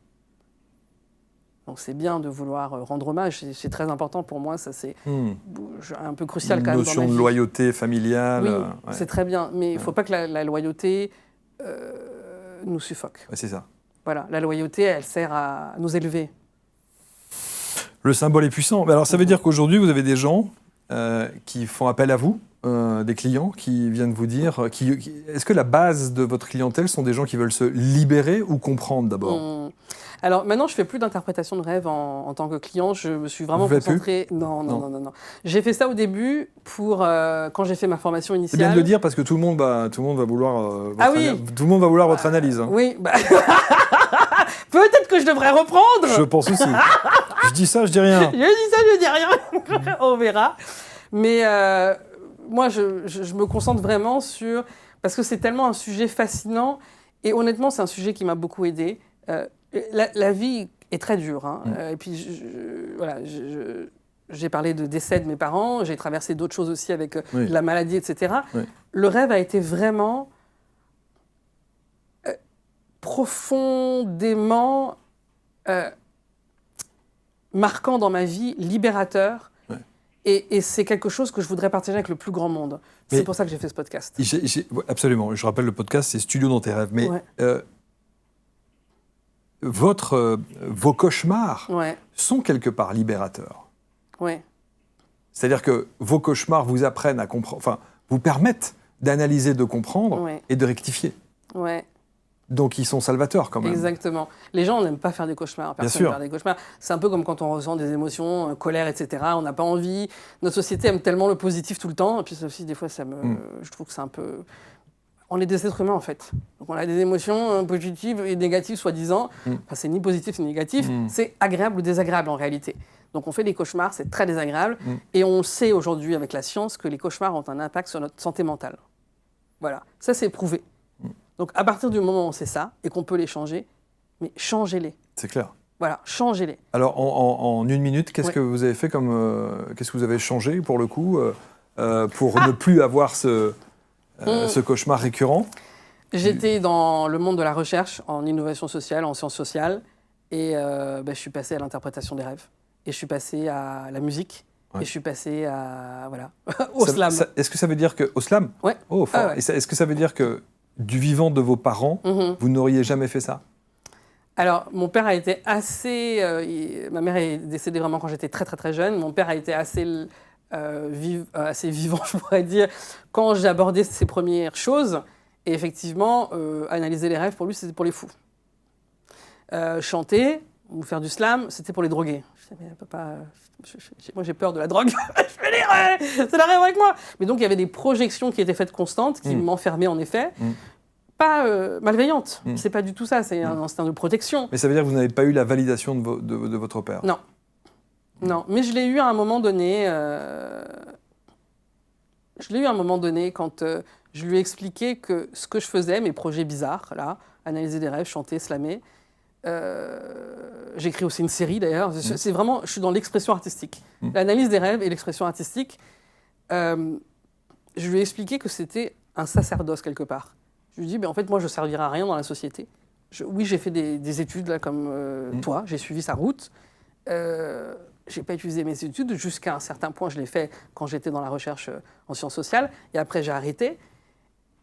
Donc c'est bien de vouloir rendre hommage, c'est très important pour moi, ça c'est un peu crucial quand même dans ma vie. Une notion de loyauté familiale. Oui, c'est très bien, mais il ne faut pas que la loyauté nous suffoque. Ouais, c'est ça. Voilà, la loyauté, elle sert à nous élever. Le symbole est puissant. Mais alors ça veut dire qu'aujourd'hui, vous avez des gens qui font appel à vous, des clients qui viennent vous dire... Est-ce que la base de votre clientèle sont des gens qui veulent se libérer ou comprendre d'abord? Alors maintenant, je fais plus d'interprétation de rêve en tant que client. Je me suis vraiment concentrée. Non. J'ai fait ça au début pour quand j'ai fait ma formation initiale. C'est bien de le dire parce que tout le monde va vouloir. Tout le monde va vouloir votre analyse. Oui. Peut-être que je devrais reprendre. Je pense aussi. Je dis ça, je dis rien. Je dis rien. On verra. Mais moi, je me concentre vraiment sur parce que c'est tellement un sujet fascinant et honnêtement, c'est un sujet qui m'a beaucoup aidée. La vie est très dure. Et puis, j'ai parlé de décès de mes parents, j'ai traversé d'autres choses aussi avec la maladie, etc. Oui. Le rêve a été vraiment profondément marquant dans ma vie, libérateur. Oui. Et c'est quelque chose que je voudrais partager avec le plus grand monde. C'est pour ça que j'ai fait ce podcast. Absolument. Je rappelle, le podcast, c'est Studio dans tes rêves. Mais... vos cauchemars sont quelque part libérateurs. Oui. C'est-à-dire que vos cauchemars vous apprennent à comprendre, enfin, vous permettent d'analyser, de comprendre et de rectifier. Oui. Donc ils sont salvateurs quand même. Exactement. Les gens n'aiment pas faire des cauchemars. Personne n'aime faire des cauchemars. C'est un peu comme quand on ressent des émotions, colère, etc. On n'a pas envie. Notre société aime tellement le positif tout le temps. Et puis ça aussi, des fois, je trouve que c'est un peu... On est des êtres humains, en fait. Donc, on a des émotions positives et négatives, soi-disant. Enfin, c'est ni positif ni négatif. C'est agréable ou désagréable, en réalité. Donc, on fait des cauchemars, c'est très désagréable. Et on sait aujourd'hui, avec la science, que les cauchemars ont un impact sur notre santé mentale. Voilà. Ça, c'est prouvé. Donc, à partir du moment où on sait ça et qu'on peut les changer, mais changez-les. C'est clair. Voilà, changez-les. Alors, en une minute, qu'est-ce que vous avez fait comme... qu'est-ce que vous avez changé, pour le coup pour ne plus avoir ce cauchemar récurrent? J'étais dans le monde de la recherche en innovation sociale, en sciences sociales, et je suis passé à l'interprétation des rêves. Et je suis passé à la musique, et je suis passé à, au slam. Est-ce que ça veut dire que... Au slam? Ouais. Oh, fort. Ah ouais. Et est-ce que ça veut dire que du vivant de vos parents, vous n'auriez jamais fait ça? Alors, mon père a été assez... ma mère est décédée vraiment quand j'étais très, très, très jeune. Mon père a été assez vivant, je pourrais dire, quand j'ai abordé ces premières choses. Et effectivement, analyser les rêves, pour lui, c'était pour les fous. Chanter ou faire du slam, c'était pour les drogués. Je disais, mais papa, moi j'ai peur de la drogue, je fais les rêves, c'est la rêve avec moi. Mais donc, il y avait des projections qui étaient faites constantes, qui m'enfermaient en effet. Pas malveillante, c'est pas du tout ça, c'est un instinct de protection. Mais ça veut dire que vous n'avez pas eu la validation de votre père? Non. Non, mais je l'ai eu à un moment donné. Quand je lui ai expliqué que ce que je faisais, mes projets bizarres, là, analyser des rêves, chanter, slammer. J'écris aussi une série d'ailleurs. C'est vraiment, je suis dans l'expression artistique. L'analyse des rêves et l'expression artistique. Je lui ai expliqué que c'était un sacerdoce quelque part. Je lui ai dit, en fait, moi, je ne servirai à rien dans la société. Oui, j'ai fait des études, là, comme toi, j'ai suivi sa route. Je n'ai pas utilisé mes études, jusqu'à un certain point, je l'ai fait quand j'étais dans la recherche en sciences sociales, et après, j'ai arrêté.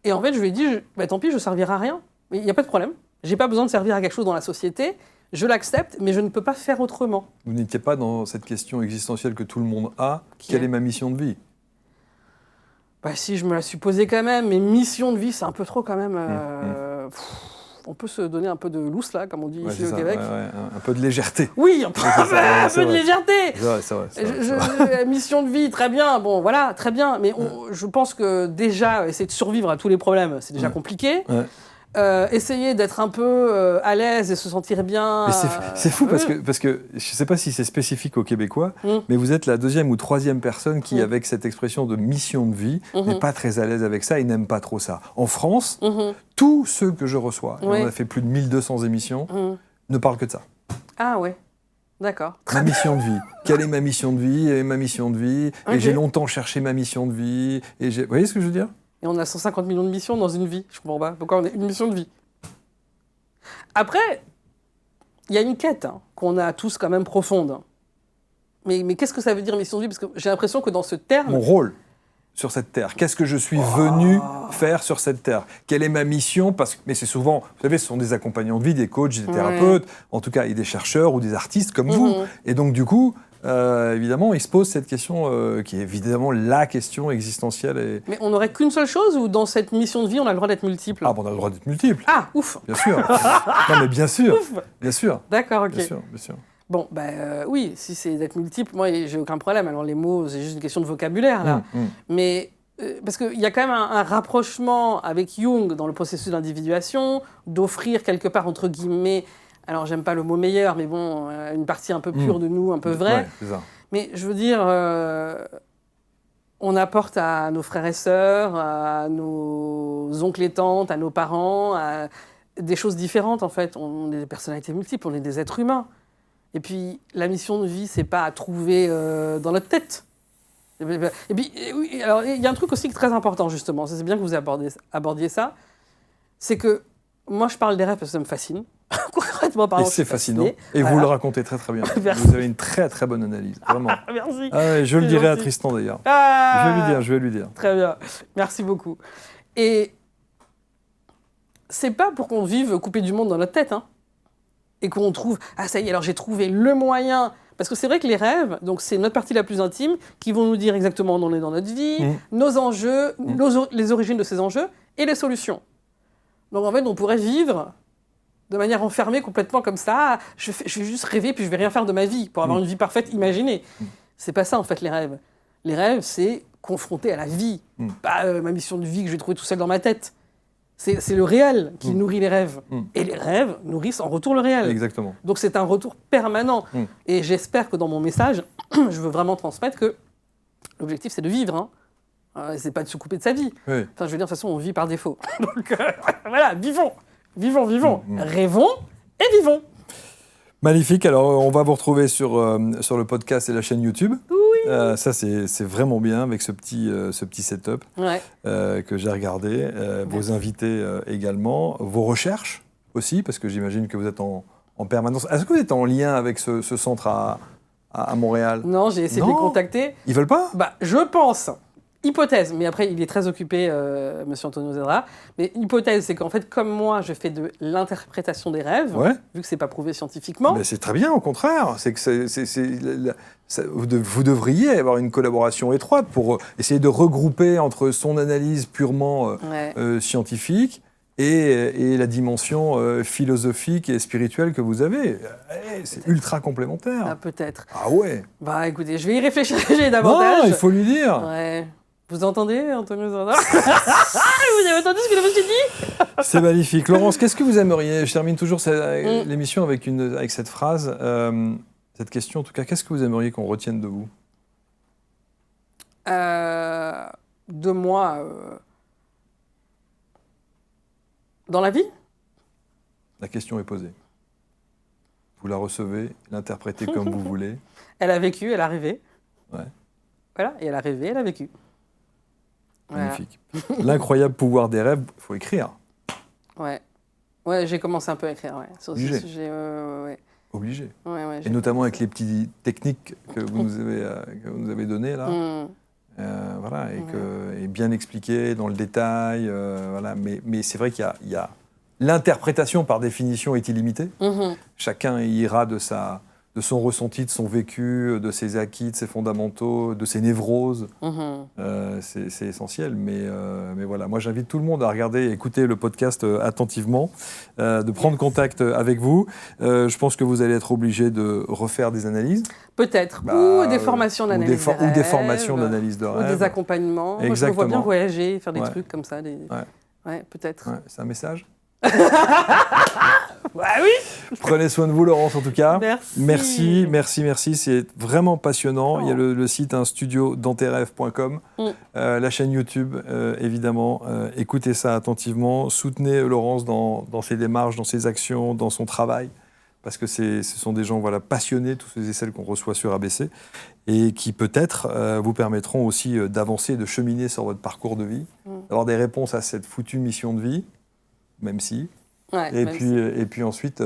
Et en fait, je lui ai dit, tant pis, je ne servirai à rien. Il n'y a pas de problème. Je n'ai pas besoin de servir à quelque chose dans la société. Je l'accepte, mais je ne peux pas faire autrement. Vous n'étiez pas dans cette question existentielle que tout le monde a. Quelle est ma mission de vie? Si, je me la suis posée quand même, mais mission de vie, c'est un peu trop quand même. On peut se donner un peu de loose, là, comme on dit ici au Québec. Un peu de légèreté. Oui, un peu de légèreté. C'est vrai. Mission de vie, très bien. Bon, voilà, très bien. Mais je pense que déjà, essayer de survivre à tous les problèmes, c'est déjà compliqué. Essayer d'être un peu à l'aise et se sentir bien. Mais c'est fou parce que je ne sais pas si c'est spécifique aux Québécois, mais vous êtes la deuxième ou troisième personne qui, avec cette expression de mission de vie, n'est pas très à l'aise avec ça et n'aime pas trop ça. En France, tous ceux que je reçois, et on a fait plus de 1200 émissions, ne parlent que de ça. Ah ouais, d'accord. Ma mission de vie. Quelle est ma mission de vie? Et ma mission de vie. Et j'ai longtemps cherché ma mission de vie. Vous voyez ce que je veux dire? Et on a 150 millions de missions dans une vie. Je comprends pas. Pourquoi on a une mission de vie? Après, il y a une quête qu'on a tous quand même profonde. Mais qu'est-ce que ça veut dire mission de vie? Parce que j'ai l'impression que dans ce terme... Mon rôle sur cette terre. Qu'est-ce que je suis venu faire sur cette terre? Quelle est ma mission? Mais c'est souvent, vous savez, ce sont des accompagnants de vie, des coachs, des thérapeutes, en tout cas, et des chercheurs ou des artistes comme vous. Et donc, du coup... évidemment, il se pose cette question qui est évidemment la question existentielle. Mais on n'aurait qu'une seule chose ou dans cette mission de vie, on a le droit d'être multiple? Ah, bon, on a le droit d'être multiple. Ah, ouf. Bien sûr. Non, mais bien sûr. Ouf. Bien sûr. D'accord, ok. Bien sûr. Bon, oui, si c'est d'être multiple, moi, j'ai aucun problème. Alors, les mots, c'est juste une question de vocabulaire, là. Mais parce qu'il y a quand même un rapprochement avec Jung dans le processus d'individuation, d'offrir quelque part, entre guillemets, alors j'aime pas le mot meilleur, mais bon, une partie un peu pure de nous, un peu vraie. Ouais, c'est ça. Mais je veux dire, on apporte à nos frères et sœurs, à nos oncles et tantes, à nos parents, des choses différentes en fait. On est des personnalités multiples, on est des êtres humains. Et puis la mission de vie, c'est pas à trouver dans notre tête. Et puis, oui, alors il y a un truc aussi qui est très important justement, c'est bien que vous abordiez ça, c'est que moi je parle des rêves parce que ça me fascine. Concrètement parlant, et c'est fascinant. Et voilà. vous le racontez très très bien. Vous avez une très très bonne analyse, vraiment. Merci. Je le dirai à Tristan d'ailleurs. Je vais lui dire. Très bien. Merci beaucoup. Et c'est pas pour qu'on vive coupé du monde dans notre tête, et qu'on trouve ça y est, alors j'ai trouvé le moyen. Parce que c'est vrai que les rêves, donc c'est notre partie la plus intime, qui vont nous dire exactement où on est dans notre vie, nos enjeux, les origines de ces enjeux et les solutions. Donc en fait, on pourrait vivre de manière enfermée complètement comme ça. Je vais juste rêver puis je vais rien faire de ma vie pour avoir une vie parfaite imaginée. C'est pas ça en fait les rêves. Les rêves, c'est confronter à la vie. Pas ma mission de vie que je vais trouver tout seul dans ma tête. C'est le réel qui nourrit les rêves. Et les rêves nourrissent en retour le réel. Exactement. Donc c'est un retour permanent. Et j'espère que dans mon message, je veux vraiment transmettre que l'objectif c'est de vivre. C'est pas de se couper de sa vie. Oui. Enfin, je veux dire, de toute façon, on vit par défaut. Donc voilà, vivons. Rêvons et vivons. Magnifique. Alors, on va vous retrouver sur le podcast et la chaîne YouTube. Oui. Ça, c'est vraiment bien avec ce petit setup Ouais. que j'ai regardé. Vos invités également. Vos recherches aussi, parce que j'imagine que vous êtes en permanence. Est-ce que vous êtes en lien avec ce centre à Montréal? Non, j'ai essayé de les contacter. Ils veulent pas? Bah, je pense. Hypothèse, mais après il est très occupé, Monsieur Antonio Zedra. Mais hypothèse, c'est qu'en fait, comme moi, je fais de l'interprétation des rêves, Ouais. vu que c'est pas prouvé scientifiquement. Mais c'est très bien, au contraire. C'est que vous devriez avoir une collaboration étroite pour essayer de regrouper entre son analyse purement scientifique et la dimension philosophique et spirituelle que vous avez. C'est ultra complémentaire. Ah, peut-être. Ah ouais. Bah écoutez, je vais y réfléchir davantage. Non, il faut lui dire. Ouais. Vous entendez, Antonio Zedra? Vous avez entendu ce que je me suis dit? C'est magnifique. Laurence, qu'est-ce que vous aimeriez? Je termine toujours l'émission avec cette phrase, cette question en tout cas. Qu'est-ce que vous aimeriez qu'on retienne de vous? De moi, dans la vie? La question est posée. Vous la recevez, l'interprétez comme vous voulez. Elle a vécu, elle a rêvé. Ouais. Voilà, et elle a rêvé, elle a vécu. Magnifique. L'incroyable pouvoir des rêves, il faut écrire. Ouais. Ouais, j'ai commencé un peu à écrire, ouais. Sur Obligé. ce sujet, ouais. Obligé. Ouais, Et notamment avec les petites techniques que vous nous avez données là. Voilà, et bien expliqué dans le détail. Voilà. Mais c'est vrai qu'il y a l'interprétation par définition est illimitée. Chacun ira de son ressenti, de son vécu, de ses acquis, de ses fondamentaux, de ses névroses. C'est essentiel. Mais voilà, moi j'invite tout le monde à regarder et écouter le podcast attentivement, de prendre contact avec vous. Je pense que vous allez être obligé de refaire des analyses. Peut-être. Ou des formations d'analyse de rêve. Ou des formations d'analyse de rêve. Ou des accompagnements. Moi, je me vois bien voyager, faire des trucs comme ça. Ouais, peut-être. Ouais, c'est un message. Bah oui. Prenez soin de vous, Laurence, en tout cas. Merci. C'est vraiment passionnant. Il y a le site studiodanterrêves.com, la chaîne YouTube, évidemment. Écoutez ça attentivement. Soutenez Laurence dans ses démarches, dans ses actions, dans son travail. Parce que ce sont des gens passionnés, tous ceux et celles qu'on reçoit sur ABC, et qui peut-être vous permettront aussi d'avancer, de cheminer sur votre parcours de vie, d'avoir des réponses à cette foutue mission de vie, même si. Ouais, et puis ensuite,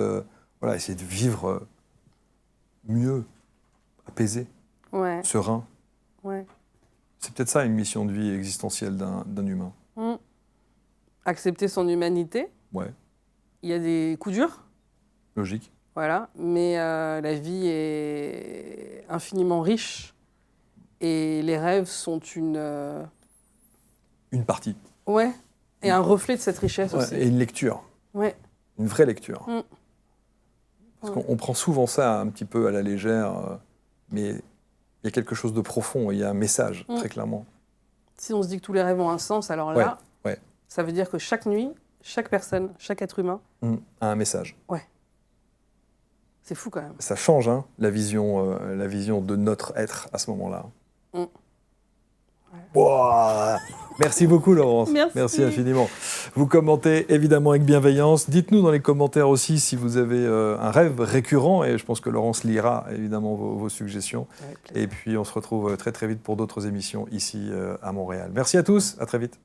essayer de vivre mieux, apaisé, serein. Ouais. C'est peut-être ça une mission de vie existentielle d'un humain. Accepter son humanité. Ouais. Il y a des coups durs. Logique. Voilà, mais la vie est infiniment riche et les rêves sont une partie. Ouais, et un reflet de cette richesse aussi. Et une lecture. Ouais. Une vraie lecture. Parce qu'on prend souvent ça un petit peu à la légère, mais il y a quelque chose de profond, il y a un message, très clairement. Si on se dit que tous les rêves ont un sens, alors là, ça veut dire que chaque nuit, chaque personne, chaque être humain a un message. Ouais. C'est fou quand même. Ça change la vision de notre être à ce moment-là. Wow. Merci beaucoup, Laurence. Merci infiniment. Vous commentez évidemment avec bienveillance. Dites-nous dans les commentaires aussi si vous avez un rêve récurrent, et je pense que Laurence lira évidemment vos suggestions. Et puis on se retrouve très très vite pour d'autres émissions ici à Montréal. Merci à tous, à très vite.